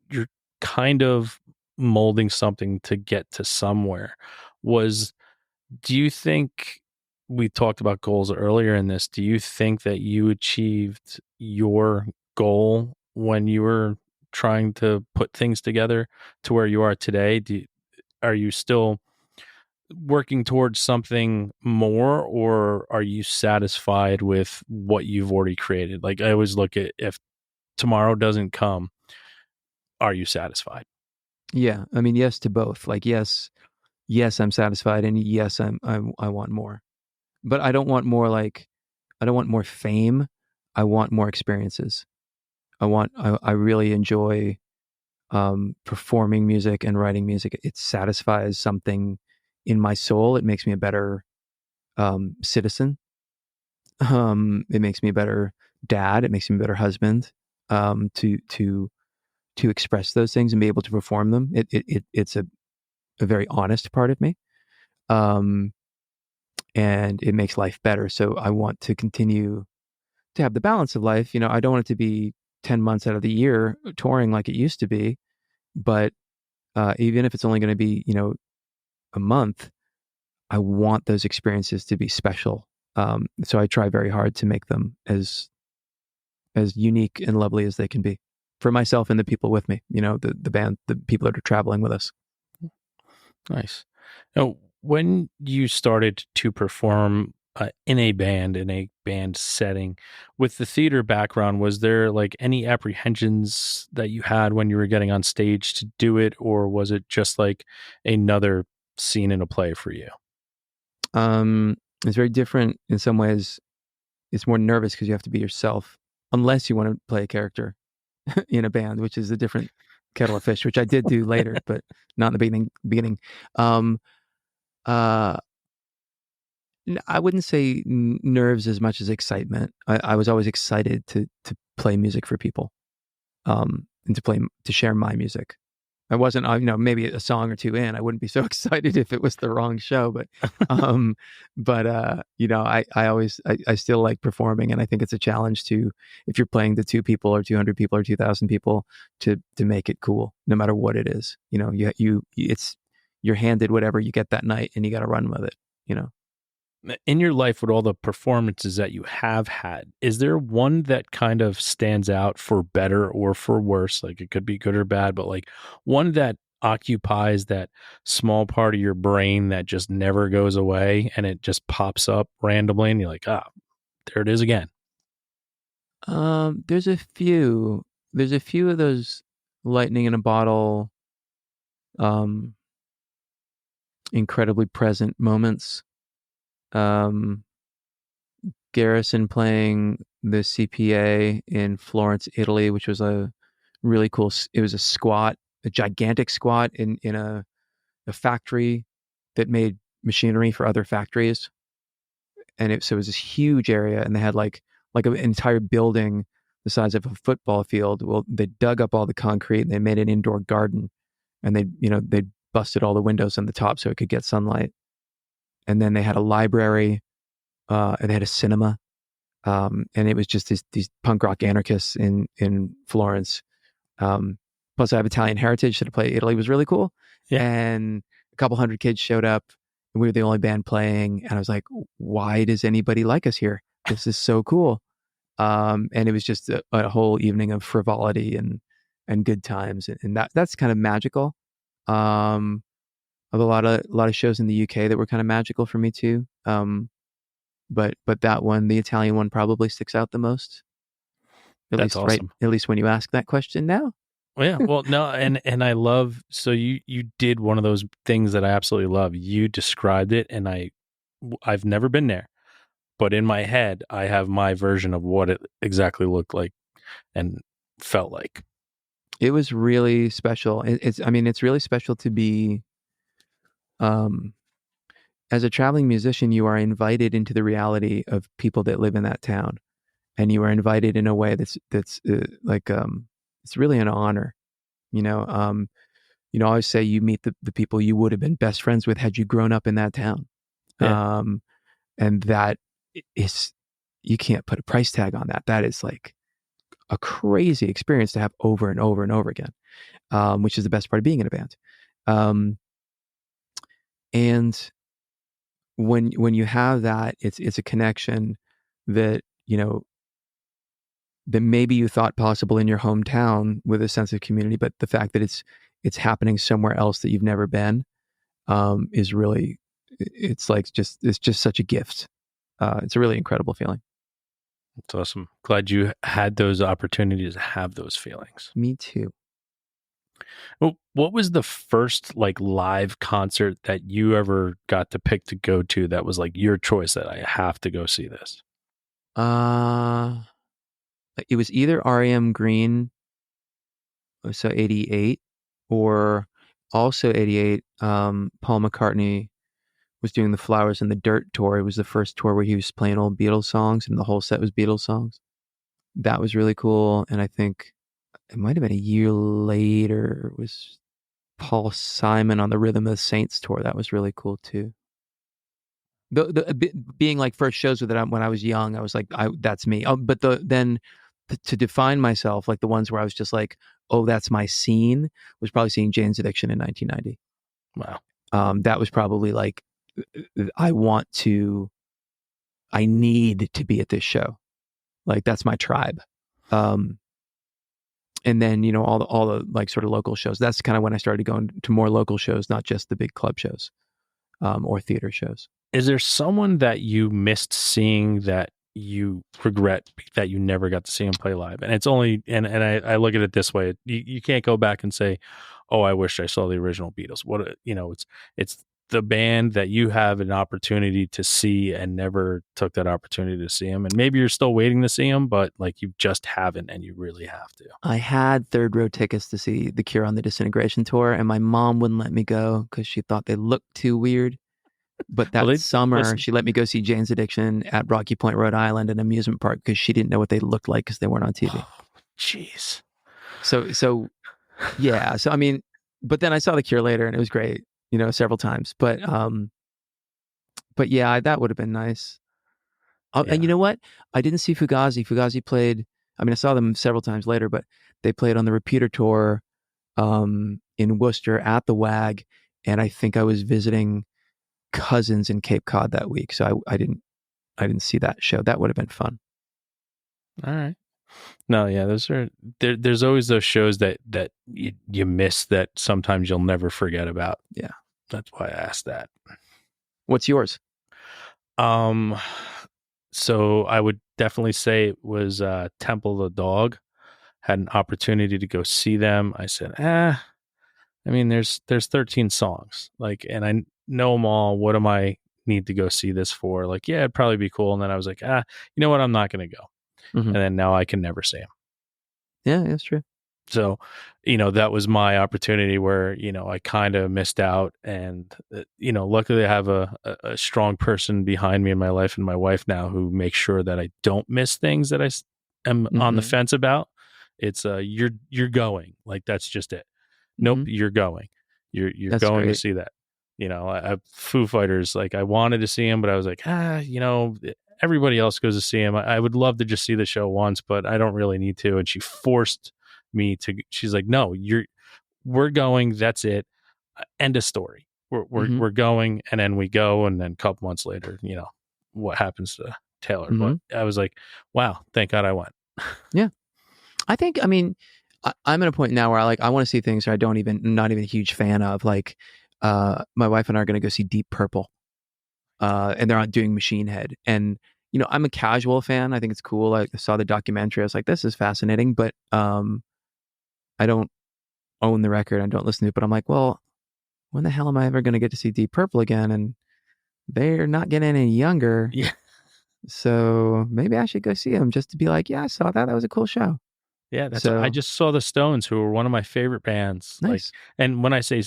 you're kind of molding something to get to somewhere. Do you think, we talked about goals earlier in this, do you think that you achieved your goal when you were trying to put things together to where you are today? Are you still working towards something more, or are you satisfied with what you've already created? Like, I always look at, if tomorrow doesn't come, are you satisfied? Yeah, I mean, yes to both. Like, yes, I'm satisfied, and yes, I want more, but I don't want more. Like, I don't want more fame. I want more experiences. I really enjoy performing music and writing music. It satisfies something in my soul. It makes me a better citizen. It makes me a better dad. It makes me a better husband. To express those things and be able to perform them. It's a very honest part of me, um, and it makes life better. So I want to continue to have the balance of life. I don't want it to be 10 months out of the year touring like it used to be, but even if it's only going to be a month, I want those experiences to be special. So I try very hard to make them as unique and lovely as they can be for myself and the people with me, the band, the people that are traveling with us. Nice. Now, when you started to perform in a band setting with the theater background, was there like any apprehensions that you had when you were getting on stage to do it, or was it just like another scene in a play for you? It's very different in some ways. It's more nervous because you have to be yourself, unless you want to play a character in a band, which is a different kettle of fish, which I did do later, but not in the beginning. Um, uh, I wouldn't say nerves as much as excitement. I was always excited to play music for people, and to share my music. I wasn't, maybe a song or two in, I wouldn't be so excited if it was the wrong show, um, I always, I still like performing, and I think it's a challenge if you're playing to 2 people or 200 people or 2,000 people, to make it cool, no matter what it is. You're handed whatever you get that night, and you got to run with it. In your life, with all the performances that you have had, is there one that kind of stands out for better or for worse? Like, it could be good or bad, but like one that occupies that small part of your brain that just never goes away, and it just pops up randomly and you're like, there it is again. There's a few. There's a few of those lightning in a bottle, um, incredibly present moments. Um, Garrison playing the CPA in Florence, Italy, which was a really cool. It was a gigantic squat in a factory that made machinery for other factories, and so it was this huge area, and they had like an entire building the size of a football field. Well, they dug up all the concrete and they made an indoor garden, and they busted all the windows on the top so it could get sunlight, and then they had a library, and they had a cinema. And it was just these punk rock anarchists in Florence. Plus, I have Italian heritage, so to play Italy was really cool. Yeah. And a couple hundred kids showed up, and we were the only band playing. And I was like, "Why does anybody like us here? This is so cool!" And it was just a whole evening of frivolity and good times, and that's kind of magical. Of a lot of shows in the UK that were kind of magical for me too. But that one, the Italian one, probably sticks out the most. At That's least, right? awesome. At least when you ask that question now. Well, yeah. Well, no, and I love. So you did one of those things that I absolutely love. You described it, and I've never been there, but in my head, I have my version of what it exactly looked like and felt like. It was really special. I mean, it's really special to be, um, as a traveling musician, you are invited into the reality of people that live in that town, and you are invited in a way that's it's really an honor. You know, I always say you meet the people you would have been best friends with had you grown up in that town. Yeah, And that is, you can't put a price tag on that. That is like a crazy experience to have over and over and over again, which is the best part of being in a band. And when you have that, it's a connection that, that maybe you thought possible in your hometown with a sense of community, but the fact that it's happening somewhere else that you've never been, is really, it's just such a gift. It's a really incredible feeling. it's awesome. Glad you had those opportunities to have those feelings. Me too. Well, what was the first like live concert that you ever got to pick to go to that was like your choice that I have to go see this? It was either REM Green, so 88, or also 88, Paul McCartney was doing the Flowers in the Dirt tour. It was the first tour where he was playing old Beatles songs, and the whole set was Beatles songs. That was really cool. And I think it might have been a year later, it was Paul Simon on the Rhythm of the Saints tour. That was really cool too. Being like first shows with it when I was young, I was like, that's me. But to define myself, like the ones where I was just like, oh, that's my scene, was probably seeing Jane's Addiction in 1990. Wow. That was probably like, I need to be at this show. Like that's my tribe. And then, all the like sort of local shows. That's kind of when I started going to more local shows, not just the big club shows, or theater shows. Is there someone that you missed seeing that you regret that you never got to see him play live? And it's only, and I look at it this way. You can't go back and say, oh, I wish I saw the original Beatles. It's the band that you have an opportunity to see and never took that opportunity to see him. And maybe you're still waiting to see him, but like you just haven't, and you really have to. I had third row tickets to see The Cure on the Disintegration tour, and my mom wouldn't let me go because she thought they looked too weird. But that summer, she let me go see Jane's Addiction at Rocky Point, Rhode Island, an amusement park, because she didn't know what they looked like because they weren't on TV. Jeez. So yeah. So I mean, but then I saw The Cure later, and it was great, several times. But yeah, that would have been nice. Yeah. And you know what? I didn't see Fugazi. Fugazi played. I mean, I saw them several times later, but they played on the Repeater tour, in Worcester at the WAG, and I think I was visiting cousins in Cape Cod that week, so I didn't see that show. That would have been fun. All right. No, yeah, there's always those shows that you miss that sometimes you'll never forget about. Yeah, that's why I asked that. What's yours? So I would definitely say it was Temple of the Dog. Had an opportunity to go see them. I said, I mean, there's 13 songs, like, and I know them all. What am I need to go see this for? Like, yeah, it'd probably be cool. And then I was like, you know what? I'm not going to go. Mm-hmm. And then now I can never see him. Yeah, that's true. So, that was my opportunity where, I kind of missed out. And, luckily I have a strong person behind me in my life and my wife now who makes sure that I don't miss things that I am on the fence about. It's you're going, like, that's just it. Nope, you're going. You're that's going great. To see that. I Foo Fighters, like, I wanted to see him, but I was like, everybody else goes to see him. I would love to just see the show once, but I don't really need to. And she forced me to. She's like, no, we're going. That's it. End of story. We're going, and then we go, and then a couple months later, what happens to Taylor? But I was like, wow, thank God I went. Yeah, I think. I mean, I'm at a point now where I want to see things that not even a huge fan of. Like, my wife and I are going to go see Deep Purple, and they're not doing Machine Head, and I'm a casual fan. I think it's cool. I saw the documentary. I was like, this is fascinating, but I don't own the record. I don't listen to it. But I'm like, well, when the hell am I ever going to get to see Deep Purple again? And they're not getting any younger. Yeah. So maybe I should go see them just to be like, yeah, I saw that. That was a cool show. Yeah, I So just saw the Stones, who were one of my favorite bands. Like, nice. and when I say,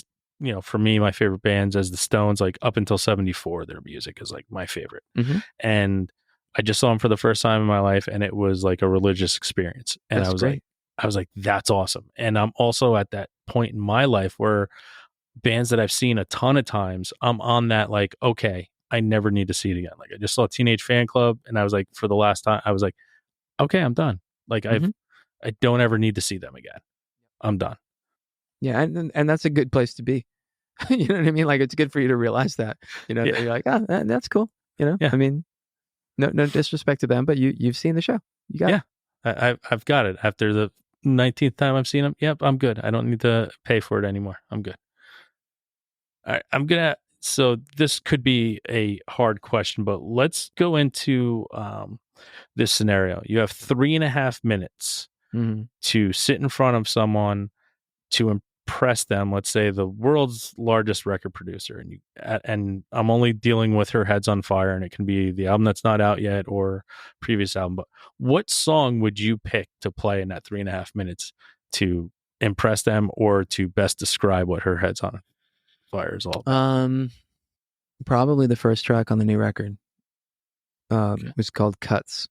for me, my favorite bands as the Stones, like up until 74, their music is like my favorite. Mm-hmm. And I just saw them for the first time in my life, and it was like a religious experience. And That's great. I was like, that's awesome. And I'm also at that point in my life where bands that I've seen a ton of times, I'm on that like, okay, I never need to see it again. Like I just saw Teenage Fan Club, and I was like, for the last time, I was like, okay, I'm done. Like Mm-hmm. I don't ever need to see them again. I'm done. Yeah, and that's a good place to be. You know what I mean? Like it's good for you to realize that. Yeah. That you're like, oh, that's cool. Yeah. I mean, no disrespect to them, but you've seen the show. You got it. I've got it. After the 19th time I've seen them, yep, I'm good. I don't need to pay for it anymore. I'm good. All right, so this could be a hard question, but let's go into this scenario. You have 3.5 minutes Mm-hmm. to sit in front of someone to impress them. Let's say the world's largest record producer, and I'm only dealing with her Heads on Fire, and it can be the album that's not out yet or previous album. But what song would you pick to play in that 3.5 minutes to impress them or to best describe what her Heads on Fire is all about? Probably the first track on the new record. Okay. Was called Cuts.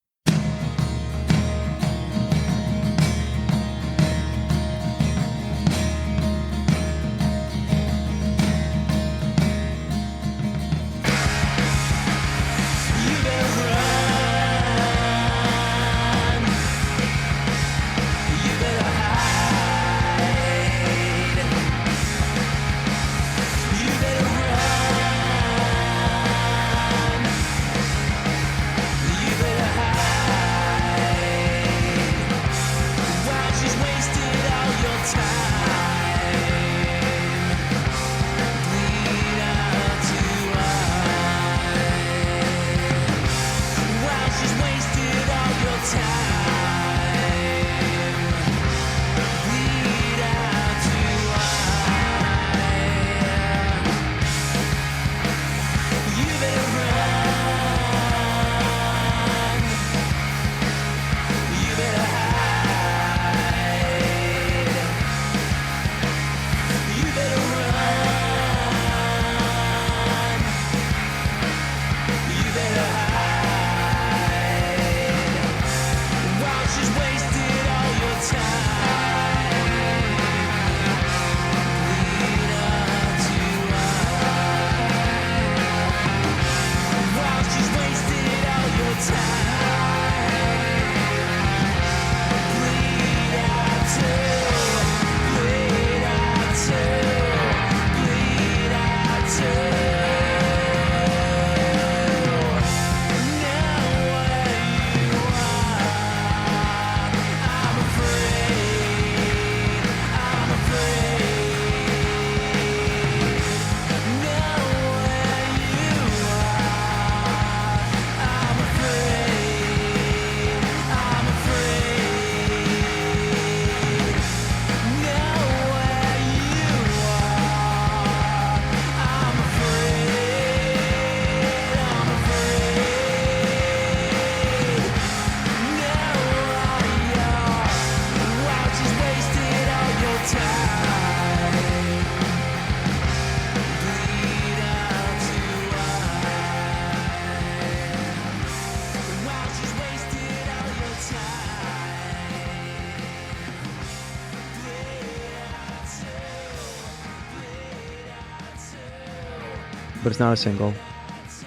But it's not a single.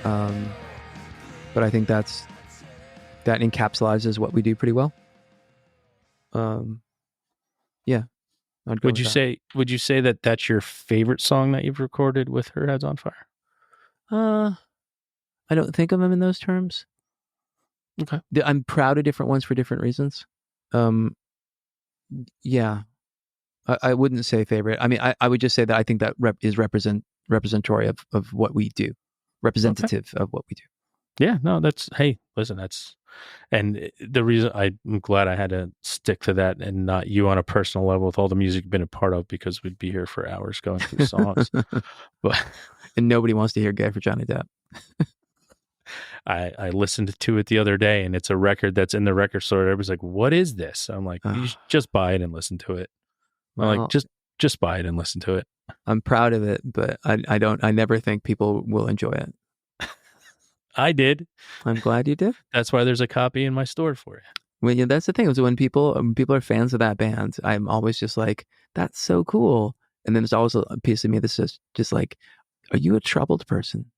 But I think that encapsulates what we do pretty well. Yeah. I'd go Would you say that that's your favorite song that you've recorded with her Heads on Fire? I don't think of them in those terms. Okay. I'm proud of different ones for different reasons. Yeah. I wouldn't say favorite. I mean, I would just say that I think that is representatory of what we do, representative of what we do. Yeah, no, that's, hey, listen, that's, and the reason I'm glad I had to stick to that and not you on a personal level with all the music you've been a part of, because we'd be here for hours going through songs. But And nobody wants to hear "Gay for Johnny Depp." I listened to it the other day, and it's a record that's in the record store. Everybody's like, "What is this?" I'm like, "You should just buy it and listen to it." I'm like, Well, just buy it and listen to it. I'm proud of it, but I never think people will enjoy it. I did. I'm glad you did. That's why there's a copy in my store for you. Well, yeah, that's the thing. Is when people are fans of that band, I'm always just like, "That's so cool." And then there's always a piece of me that's just like, "Are you a troubled person?"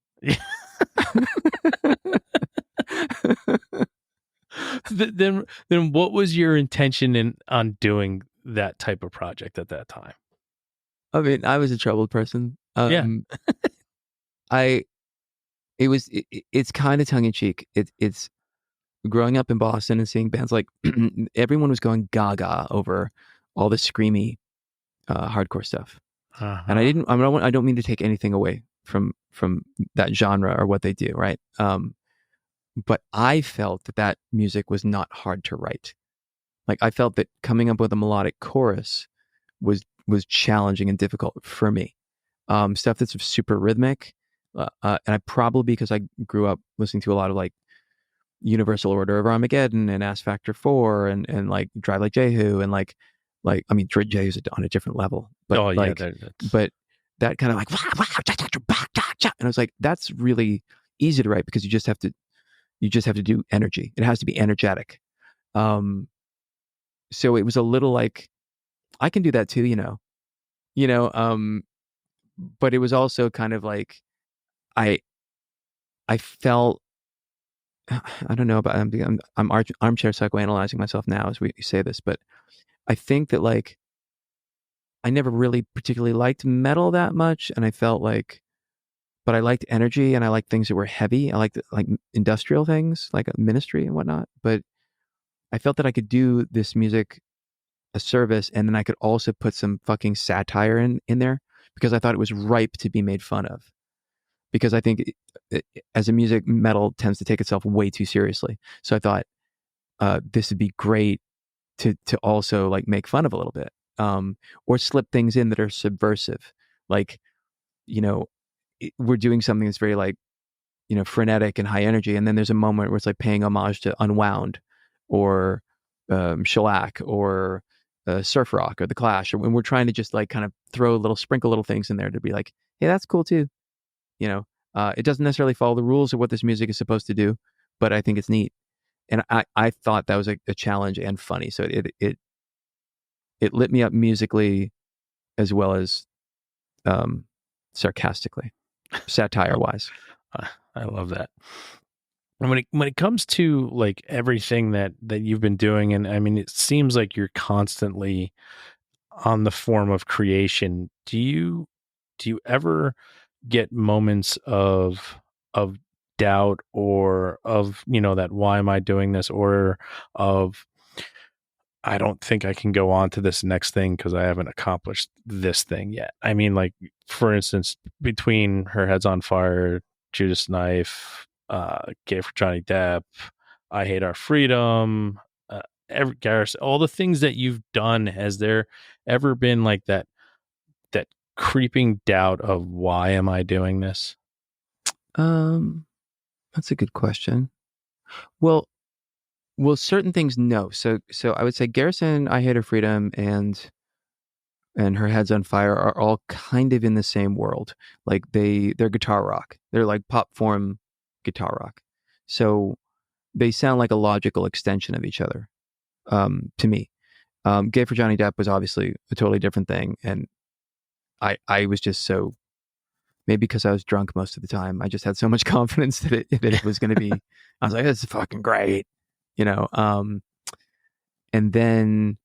Then what was your intention on doing that type of project at that time? I mean, I was a troubled person. Yeah. I it's kind of tongue in cheek. It's growing up in Boston and seeing bands like everyone was going gaga over all the screamy hardcore stuff, and Uh-huh. I don't mean to take anything away from that genre or what they do, right? But I felt that music was not hard to write. Like I felt that coming up with a melodic chorus was challenging and difficult for me. Stuff that's super rhythmic, and I probably because I grew up listening to a lot of like Universal Order of Armageddon and Ass Factor 4 and like Drive Like Jehu and like I mean Jehu's on a different level, but Oh yeah, like but that kind of like and I was like that's really easy to write because you just have to do energy. It has to be energetic. Um, so it was a little like I can do that too, you know. But it was also kind of like I I felt I don't know about I'm armchair psychoanalyzing myself now as we say this, but I think that like I never really particularly liked metal that much, and I felt like, but I liked energy and I liked things that were heavy. I liked like industrial things like Ministry and whatnot, but I felt that I could do this music a service, and then I could also put some fucking satire in there because I thought it was ripe to be made fun of. Because I think as a music, metal tends to take itself way too seriously. So I thought this would be great to also like make fun of a little bit, or slip things in that are subversive, like you know we're doing something that's very like frenetic and high energy, and then there's a moment where it's like paying homage to Unwound or Shellac or surf rock or the Clash, or when we're trying to just like kind of sprinkle little things in there to be like, hey, that's cool too. It doesn't necessarily follow the rules of what this music is supposed to do, but I think it's neat, and I thought that was a challenge and funny. So it lit me up musically as well as um, sarcastically, satire wise. I love that. And when it comes to like everything that you've been doing, and I mean, it seems like you're constantly on the form of creation. Do you ever get moments of doubt, or of that why am I doing this, or of I don't think I can go on to this next thing because I haven't accomplished this thing yet? I mean, like, for instance, between Her Head's on Fire, Judas Knife, Gay for Johnny Depp, I Hate Our Freedom, Garrison, all the things that you've done, has there ever been like that creeping doubt of why am I doing this? Um, that's a good question. Well, certain things, no. So I would say Garrison, I Hate Her Freedom, and Her Head's on Fire are all kind of in the same world. Like they're guitar rock. They're like pop form guitar rock. So they sound like a logical extension of each other. To me, Gay for Johnny Depp was obviously a totally different thing, and I was just so maybe because I was drunk most of the time, I just had so much confidence that it was going to be. I was like, "This is fucking great," you know. And then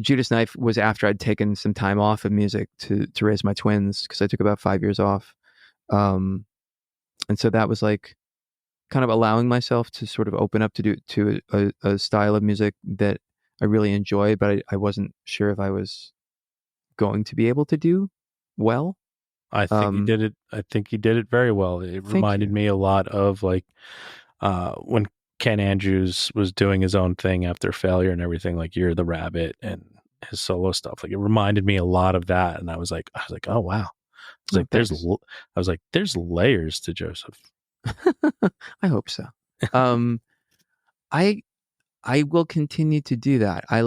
Judas Knife was after I'd taken some time off of music to raise my twins because I took about 5 years off, um, and so that was like kind of allowing myself to sort of open up to do to a style of music that I really enjoy, but I wasn't sure if I was going to be able to do well. I think you Um, did it. I think you did it very well. It thank reminded you. me a lot of like when Ken Andrews was doing his own thing after failure and everything, like You're the Rabbit and his solo stuff. Like it reminded me a lot of that, and I was like, oh wow. Oh, thanks. I was like, there's layers to Joseph. I hope so. Um, I I will continue to do that. I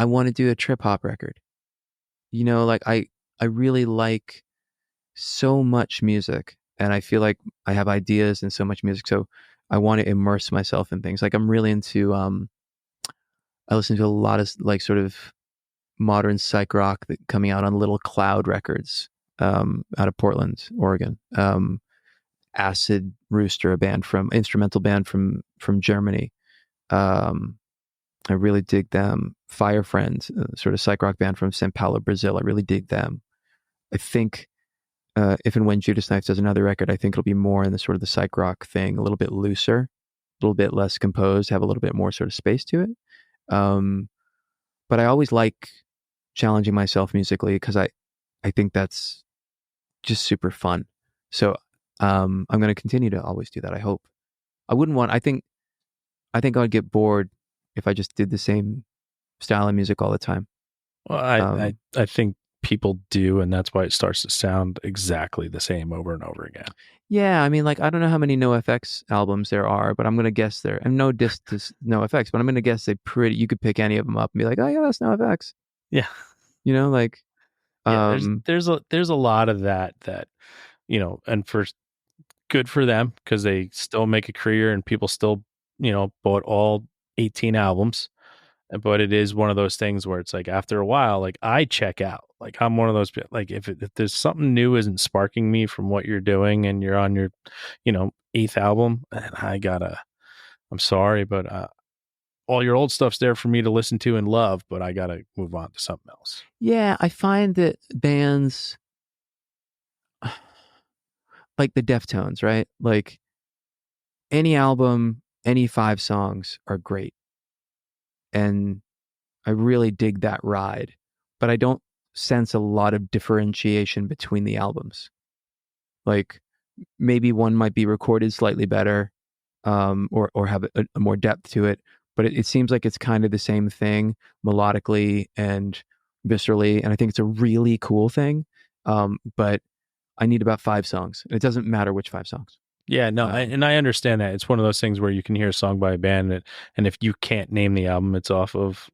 want to do a trip hop record. Like I really like so much music, and I feel like I have ideas and so much music. So I want to immerse myself in things. Like I'm really into I listen to a lot of like sort of modern psych rock that coming out on Little Cloud Records, out of Portland, Oregon. Acid Rooster, a band from instrumental band from Germany. Um, I really dig them. Fire Friends, sort of psych rock band from Sao Paulo, Brazil. I really dig them. I think if and when Judas Knife does another record, I think it'll be more in the sort of the psych rock thing, a little bit looser, a little bit less composed, have a little bit more sort of space to it. Um, but I always like challenging myself musically because I think that's just super fun. So I'm going to continue to always do that. I hope. I wouldn't want. I think I'd get bored if I just did the same style of music all the time. Well, I think people do, and that's why it starts to sound exactly the same over and over again. Yeah, I mean, like I don't know how many NoFX albums there are, but I'm gonna guess there. And no diss to NoFX, but I'm gonna guess they pretty. You could pick any of them up and be like, oh yeah, that's NoFX. Yeah, Like yeah. There's a lot of that and for good for them because they still make a career and people still bought all 18 albums. But it is one of those things where it's like after a while, like I check out. Like I'm one of those, like if there's something new isn't sparking me from what you're doing and you're on your, eighth album, and I'm sorry, but all your old stuff's there for me to listen to and love, but I gotta move on to something else. yeah, I find that bands like the Deftones, right? Like any album, any 5 songs are great, and I really dig that ride, but I don't sense a lot of differentiation between the albums. Like maybe one might be recorded slightly better, or have a more depth to it, but it seems like it's kind of the same thing melodically and viscerally, and I think it's a really cool thing. But I need about 5 songs. It doesn't matter which 5 songs. Yeah, no, and I understand that. It's one of those things where you can hear a song by a band, and if you can't name the album it's off of,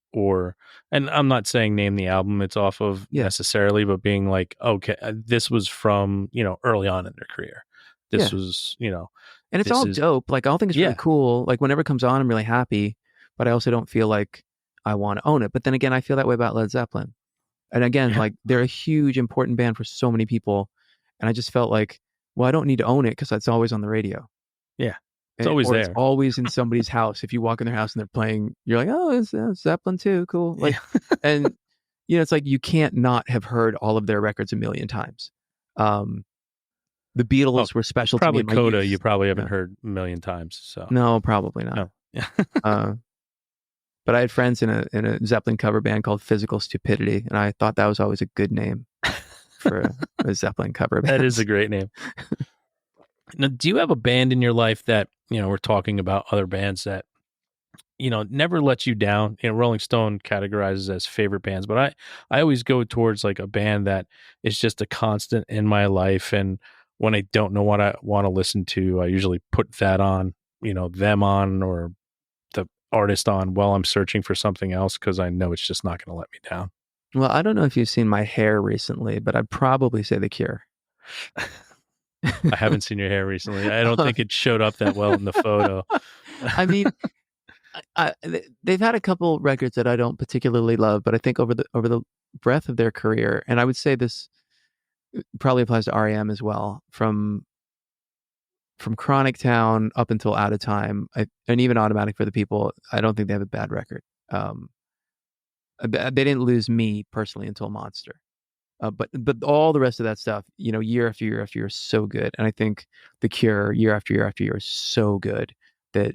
and I'm not saying name the album it's off of necessarily, but being like, okay, this was from, early on in their career. This was, and it's all dope. Like, I don't think it's really cool. Like, whenever it comes on, I'm really happy, but I also don't feel like I want to own it. But then again, I feel that way about Led Zeppelin. And again, like, they're a huge, important band for so many people. And I just felt like, well, I don't need to own it because it's always on the radio. Yeah. It's always there. It's always in somebody's house. If you walk in their house and they're playing, you're like, oh, it's Zeppelin too. Cool. Like, and, it's like you can't not have heard all of their records a million times. The Beatles were special to me. Probably Coda, you probably haven't heard a million times. So no, probably not. No. But I had friends in a Zeppelin cover band called Physical Stupidity, and I thought that was always a good name for a Zeppelin cover band. That is a great name. Now, do you have a band in your life that, we're talking about other bands that, never lets you down? Rolling Stone categorizes as favorite bands, but I always go towards like a band that is just a constant in my life. And when I don't know what I want to listen to, I usually put that on, them on, or the artist on while I'm searching for something else, because I know it's just not going to let me down. Well, I don't know if you've seen my hair recently, but I'd probably say The Cure. I haven't seen your hair recently. I don't think it showed up that well in the photo. I mean, they've had a couple records that I don't particularly love, but I think over the breadth of their career, and I would say this probably applies to REM as well, from Chronic Town up until Out of Time, and even Automatic for the People, I don't think they have a bad record. They didn't lose me personally until Monster. But all the rest of that stuff, year after year after year is so good. And I think The Cure, year after year after year, is so good that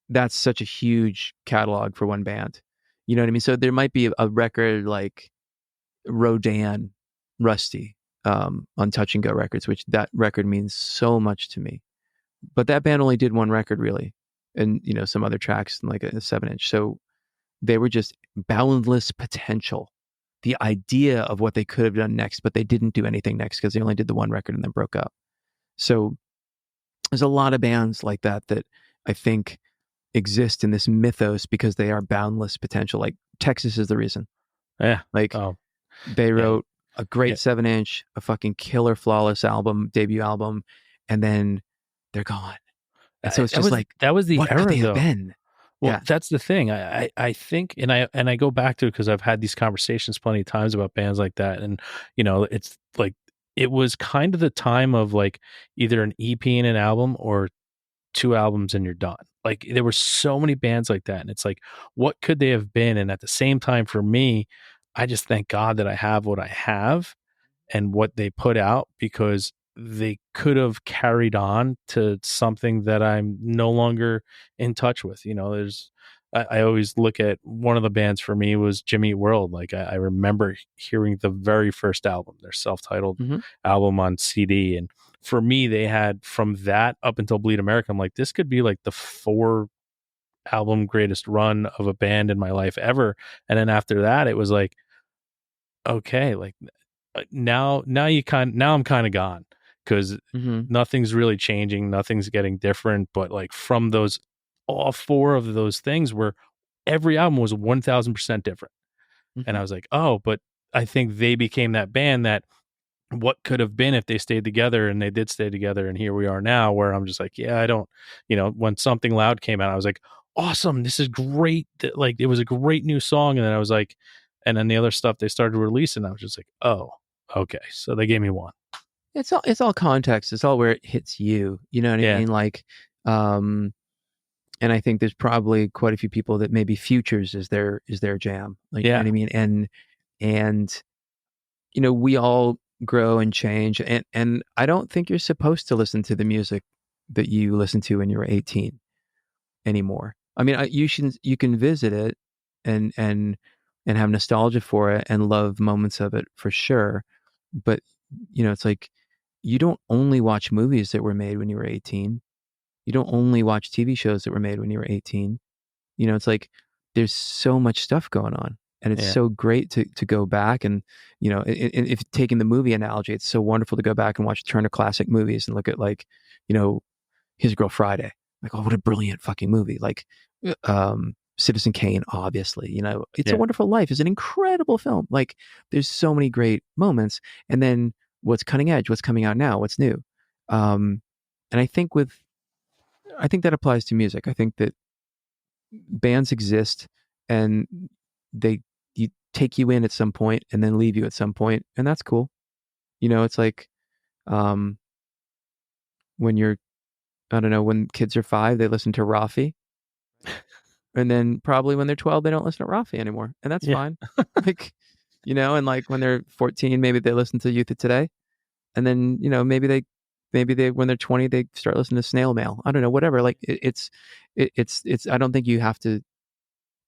that's such a huge catalog for one band. You know what I mean? So there might be a record like Rodan, Rusty, on Touch and Go Records, which that record means so much to me. but that band only did one record really, and some other tracks and like a 7-inch. So they were just boundless potential. The idea of what they could have done next, but they didn't do anything next because they only did the one record and then broke up. So there's a lot of bands like that I think exist in this mythos because they are boundless potential. Like Texas is the reason. Yeah. Like Oh, they yeah. wrote a great Yeah. 7-inch, a fucking killer, flawless debut album, and then they're gone. And so it's just like, that was the what could era they have though. been? Well, Yeah. that's the thing. I think, and I go back to it because I've had these conversations plenty of times about bands like that, and it's like it was kind of the time of like either an EP and an album or two albums and you're done. Like there were so many bands like that, and it's like, what could they have been? And at the same time, for me, I just thank God that I have what I have and what they put out, because they could have carried on to something that I'm no longer in touch with. I always look at one of the bands for me was Jimmy Eat World. Like I remember hearing the very first album, their self-titled Mm-hmm. album on CD. And for me, they had from that up until Bleed America, I'm like, this could be like the 4 album greatest run of a band in my life ever. And then after that, it was like, okay, like now I'm kind of gone because Mm-hmm. nothing's really changing, nothing's getting different. But like from those, all 4 of those things were, every album was 1000% different. And Mm-hmm. I was like, oh, but I think they became that band that what could have been if they stayed together, and they did stay together. And here we are now, where I'm just like, yeah, I don't, when Something Loud came out, I was like, awesome, this is great. Like it was a great new song. And then I was like, and then the other stuff they started releasing, I was just like, oh, okay. So they gave me one. It's all context. It's all where it hits you. You know what I Yeah. mean? Like, and I think there's probably quite a few people that maybe Futures is their jam. Like, you know Yeah. what I mean? And we all grow and change, and I don't think you're supposed to listen to the music that you listened to when you were 18 anymore. I mean, you can visit it and have nostalgia for it and love moments of it for sure, but it's like you don't only watch movies that were made when you were 18. You don't only watch TV shows that were made when you were 18. It's like there's so much stuff going on, and it's Yeah. so great to go back and if taking the movie analogy, it's so wonderful to go back and watch Turner Classic Movies and look at like His Girl Friday. Like, oh, what a brilliant fucking movie. Like, Citizen Kane, obviously, It's a Yeah. Wonderful Life is an incredible film. Like, there's so many great moments. And then what's cutting edge, what's coming out now, what's new. And I think that applies to music. I think that bands exist and you take you in at some point and then leave you at some point, and that's cool. It's like, when you're, I don't know, when kids are 5, they listen to Rafi. And then probably when they're 12, they don't listen to Rafi anymore. And that's Yeah. fine. Like, and like when they're 14, maybe they listen to Youth of Today. And then, maybe they, when they're 20, they start listening to Snail Mail. I don't know, whatever. Like it's, I don't think you have to,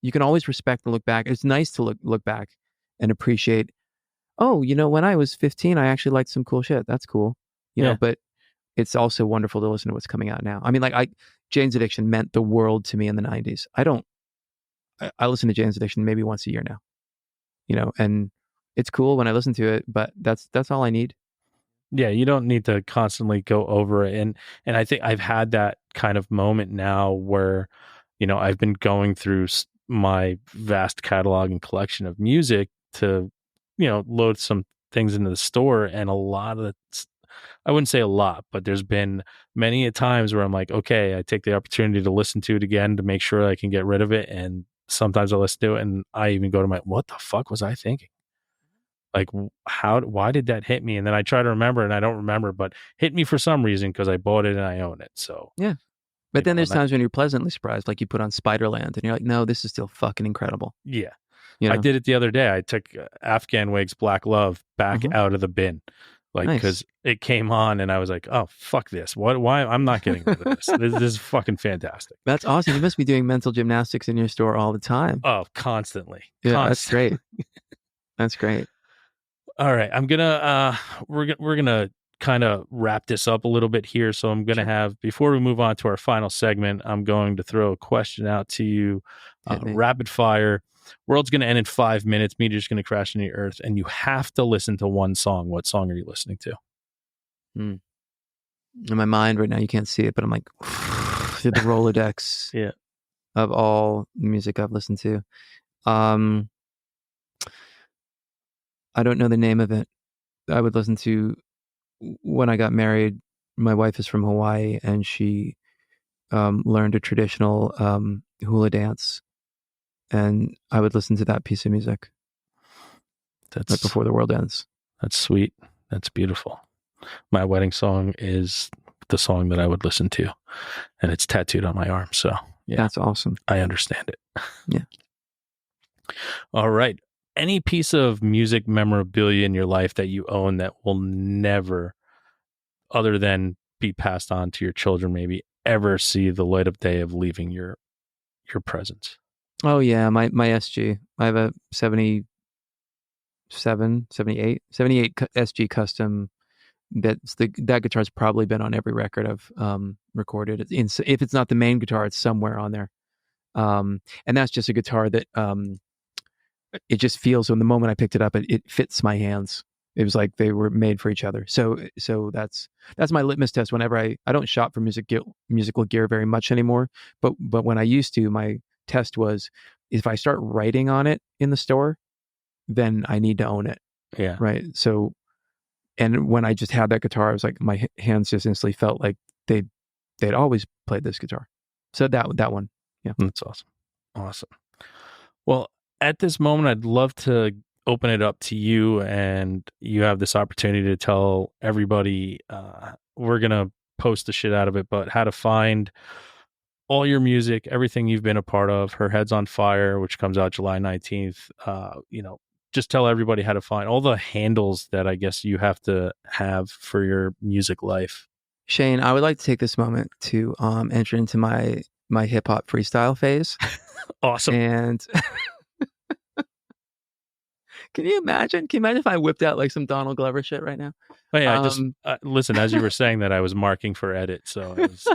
you can always respect and look back. It's nice to look back and appreciate, oh, when I was 15, I actually liked some cool shit. That's cool. Yeah. But it's also wonderful to listen to what's coming out now. I mean, like Jane's Addiction meant the world to me in the 90s. I listen to Jane's Addiction maybe once a year now, and it's cool when I listen to it, but that's all I need. Yeah, you don't need to constantly go over it. And I think I've had that kind of moment now where, I've been going through my vast catalog and collection of music to, load some things into the store. And a lot of I wouldn't say a lot, but there's been many a times where I'm like, okay, I take the opportunity to listen to it again to make sure I can get rid of it. And sometimes I listen to it and I even go to what the fuck was I thinking? Like, why did that hit me? And then I try to remember and I don't remember, but hit me for some reason because I bought it and I own it. So, Yeah. But then there's times when you're pleasantly surprised, like you put on Spiderland and you're like, no, this is still fucking incredible. Yeah. I did it the other day. I took Afghan Wigs Black Love back out of the bin. Like, because it came on and I was like, oh, fuck this. Why? I'm not getting rid of this. This is fucking fantastic. That's awesome. You must be doing mental gymnastics in your store all the time. Oh, constantly. Yeah, that's great. That's great. All right. I'm gonna we're gonna kind of wrap this up a little bit here. So I'm going to have, before we move on to our final segment, I'm going to throw a question out to you. Rapid fire. World's going to end in 5 minutes. Meteor's going to crash into the earth, and you have to listen to one song. What song are you listening to? In my mind right now, you can't see it, but I'm like through the Rolodex of all the music I've listened to. I don't know the name of it. I would listen to, when I got married, my wife is from Hawaii, and she learned a traditional hula dance, and I would listen to that piece of music. That's right before the world ends. That's sweet. That's beautiful. My wedding song is the song that I would listen to, and it's tattooed on my arm. So yeah, that's awesome. I understand it. Yeah. All right. Any piece of music memorabilia in your life that you own that will never, other than be passed on to your children, maybe ever see the light of day of leaving your presence? Oh yeah, my SG. I have a 78 SG custom. That guitar's probably been on every record I've recorded. If it's not the main guitar, it's somewhere on there. And that's just a guitar that it just feels, when the moment I picked it up, it fits my hands. It was like they were made for each other. So that's my litmus test. Whenever I don't shop for musical gear very much anymore, but when I used to, my test was, if I start writing on it in the store, then I need to own it. Yeah. Right. So, and when I just had that guitar, I was like, my hands just instantly felt like they'd always played this guitar. So that one. Yeah. That's awesome. Awesome. Well, at this moment, I'd love to open it up to you, and you have this opportunity to tell everybody, we're going to post the shit out of it, but how to find all your music, everything you've been a part of. Her Head's on Fire, which comes out July 19th. Just tell everybody how to find all the handles that I guess you have to have for your music life. Shane, I would like to take this moment to enter into my hip hop freestyle phase. Awesome. And Can you imagine if I whipped out like some Donald Glover shit right now? Oh, yeah, I just listen, as you were saying that, I was marking for edit, so I was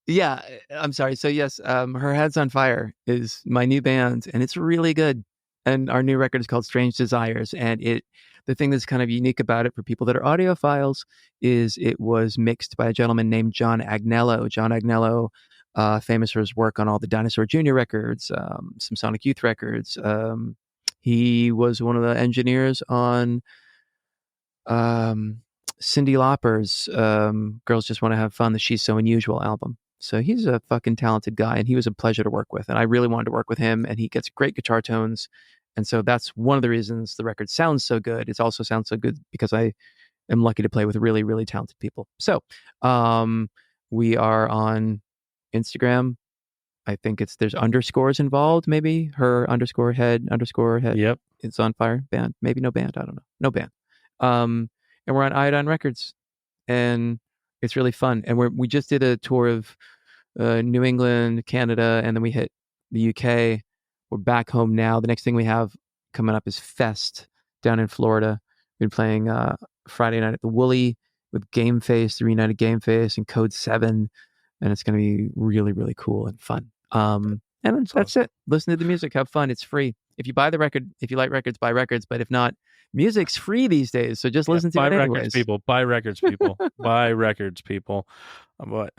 yeah, I'm sorry. So yes, Her Head's on Fire is my new band, and it's really good. And our new record is called Strange Desires, and the thing that's kind of unique about it for people that are audiophiles is it was mixed by a gentleman named John Agnello. John Agnello, famous for his work on all the Dinosaur Jr. records, some Sonic Youth records. He was one of the engineers on Cyndi Lauper's Girls Just Want to Have Fun, the She's So Unusual album. So he's a fucking talented guy, and he was a pleasure to work with. And I really wanted to work with him, and he gets great guitar tones. And so that's one of the reasons the record sounds so good. It also sounds so good because I am lucky to play with really, really talented people. So we are on Instagram. I think there's underscores involved, maybe. Her underscore head. Yep. It's on fire. Band. Maybe no band. I don't know. No band. And we're on Iodine Records. And it's really fun. And we just did a tour of New England, Canada, and then we hit the UK. We're back home now. The next thing we have coming up is Fest down in Florida. We've been playing Friday night at the Woolly with Game Face, the Reunited Game Face, and Code 7. And it's going to be really, really cool and fun. And that's awesome. It. Listen to the music. Have fun. It's free. If you buy the record, if you like records, buy records. But if not, music's free these days. So just listen to it anyways. Buy records, people. Buy records, people. But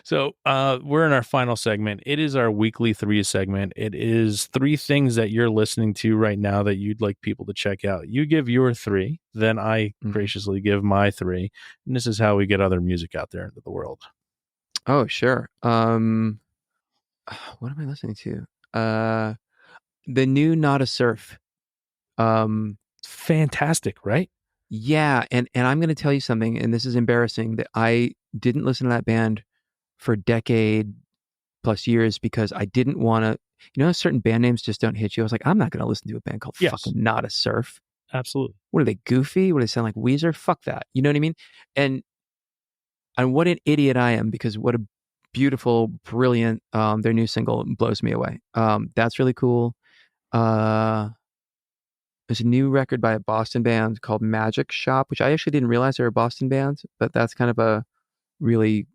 so we're in our final segment. It is our weekly 3 segment. It is 3 things that you're listening to right now that you'd like people to check out. You give your 3, then I graciously give my 3. And this is how we get other music out there into the world. Oh, sure. What am I listening to? The new Not a Surf. Fantastic, right? Yeah, and I'm going to tell you something, and this is embarrassing, that I didn't listen to that band for a decade plus years because I didn't want to, certain band names just don't hit you. I was like, I'm not going to listen to a band called fucking Not a Surf. Absolutely. What are they, goofy? What do they sound like, Weezer? Fuck that. You know what I mean? And what an idiot I am, because what a beautiful, brilliant, their new single blows me away. That's really cool. There's a new record by a Boston band called Magic Shop, which I actually didn't realize they were a Boston band, but that's kind of a really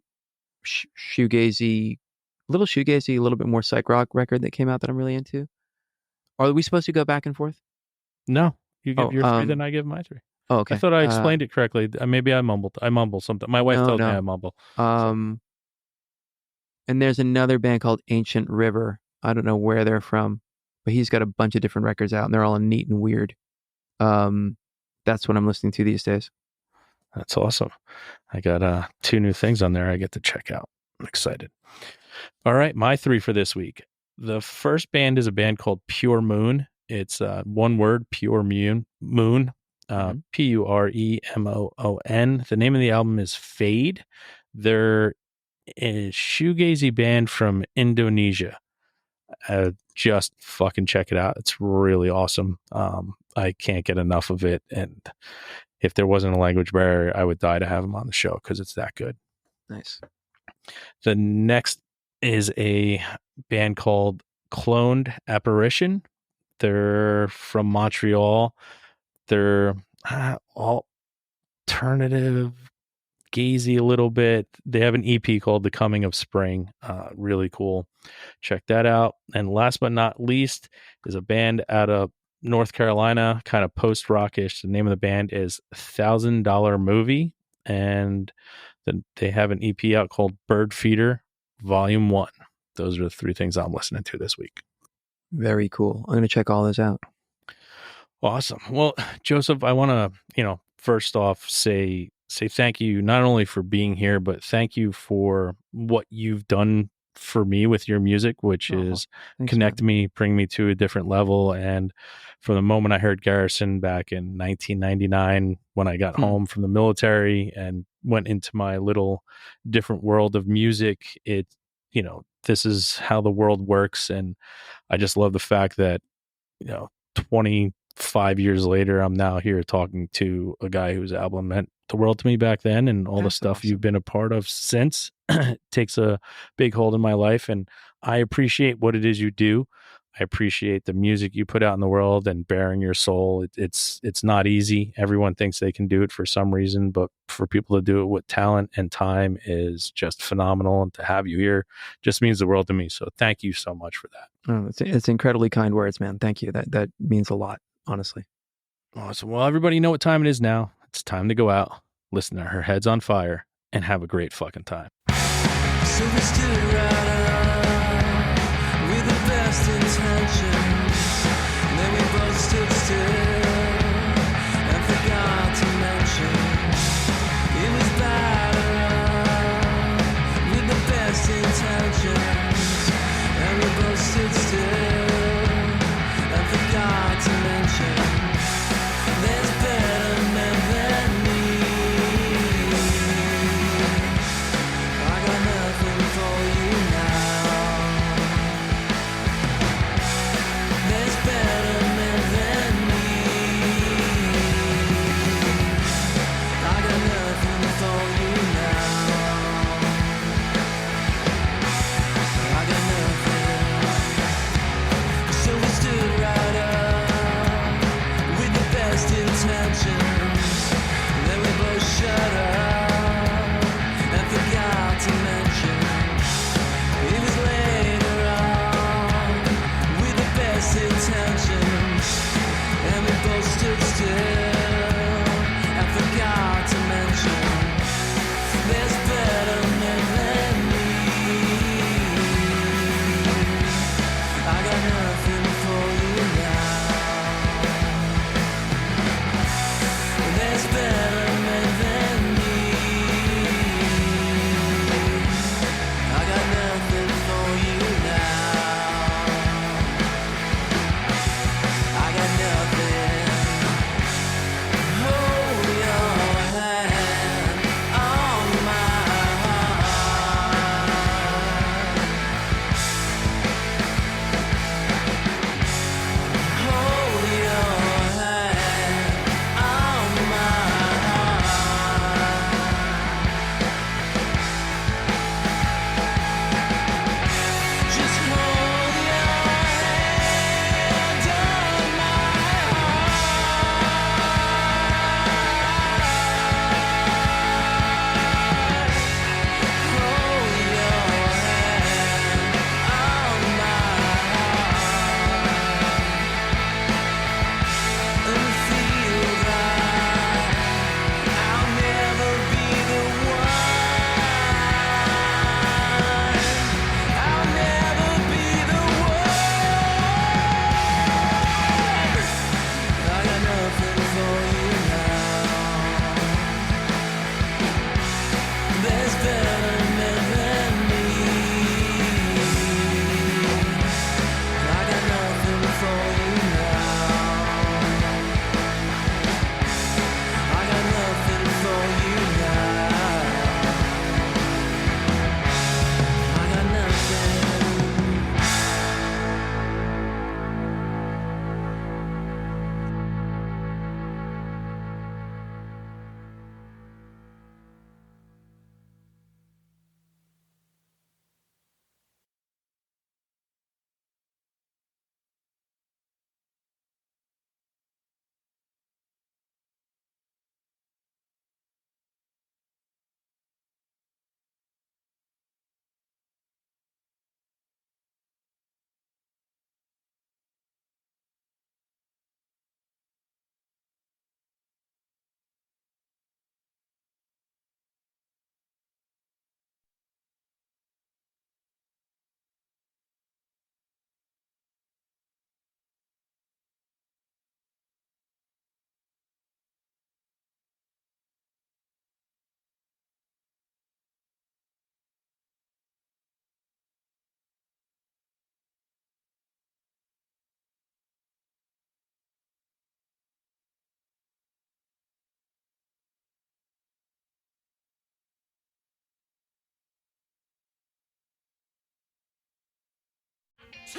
shoegazy, a little bit more psych rock record that came out that I'm really into. Are we supposed to go back and forth? No, you give Oh, your three, then I give my three. Oh, I okay. thought I explained it correctly. Maybe I mumbled. I mumble something. My wife tells me I mumble. And there's another band called Ancient River. I don't know where they're from, but he's got a bunch of different records out, and they're all neat and weird. That's what I'm listening to these days. That's awesome. I got 2 new things on there I get to check out. I'm excited. All right, my 3 for this week. The first band is a band called Pure Moon. It's one word, Pure Moon. Puremoon. The name of the album is Fade. They're a shoegazy band from Indonesia. Just fucking check it out. It's really awesome. I can't get enough of it. And if there wasn't a language barrier, I would die to have them on the show because it's that good. Nice. The next is a band called Cloned Apparition. They're from Montreal. They're alternative, gazy a little bit. They have an EP called The Coming of Spring. Really cool. Check that out. And last but not least is a band out of North Carolina, kind of post-rockish. The name of the band is $1,000 Movie. And then they have an EP out called Bird Feeder Volume 1. Those are the 3 things I'm listening to this week. Very cool. I'm going to check all this out. Awesome. Well, Joseph, I want to, first off say thank you not only for being here, but thank you for what you've done for me with your music, which is connect me, bring me to a different level. And from the moment I heard Garrison back in 1999, when I got home from the military and went into my little different world of music, this is how the world works. And I just love the fact that, 25 years later, I'm now here talking to a guy whose album meant the world to me back then, and all the stuff you've been a part of since takes a big hold in my life. And I appreciate what it is you do. I appreciate the music you put out in the world and bearing your soul. It's not easy. Everyone thinks they can do it for some reason, but for people to do it with talent and time is just phenomenal. And to have you here just means the world to me. So thank you so much for that. Oh, it's incredibly kind words, man. Thank you. That means a lot, honestly. Awesome. Well, everybody know what time it is now. It's time to go out, listen to Her Head's on Fire, and have a great fucking time. So we stood around with the best intentions, and then we both stood still and forgot to mention it was bad with the best intentions, and we both stood still and forgot to mention there's better men than me. I got nothing for you now.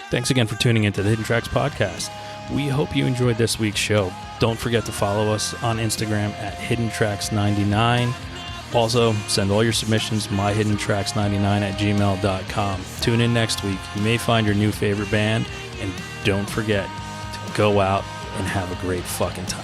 Thanks again for tuning into the Hidden Tracks podcast. We hope you enjoyed this week's show. Don't forget to follow us on Instagram at HiddenTracks99. Also, send all your submissions myhiddentracks99@gmail.com. Tune in next week. You may find your new favorite band, and don't forget to go out and have a great fucking time.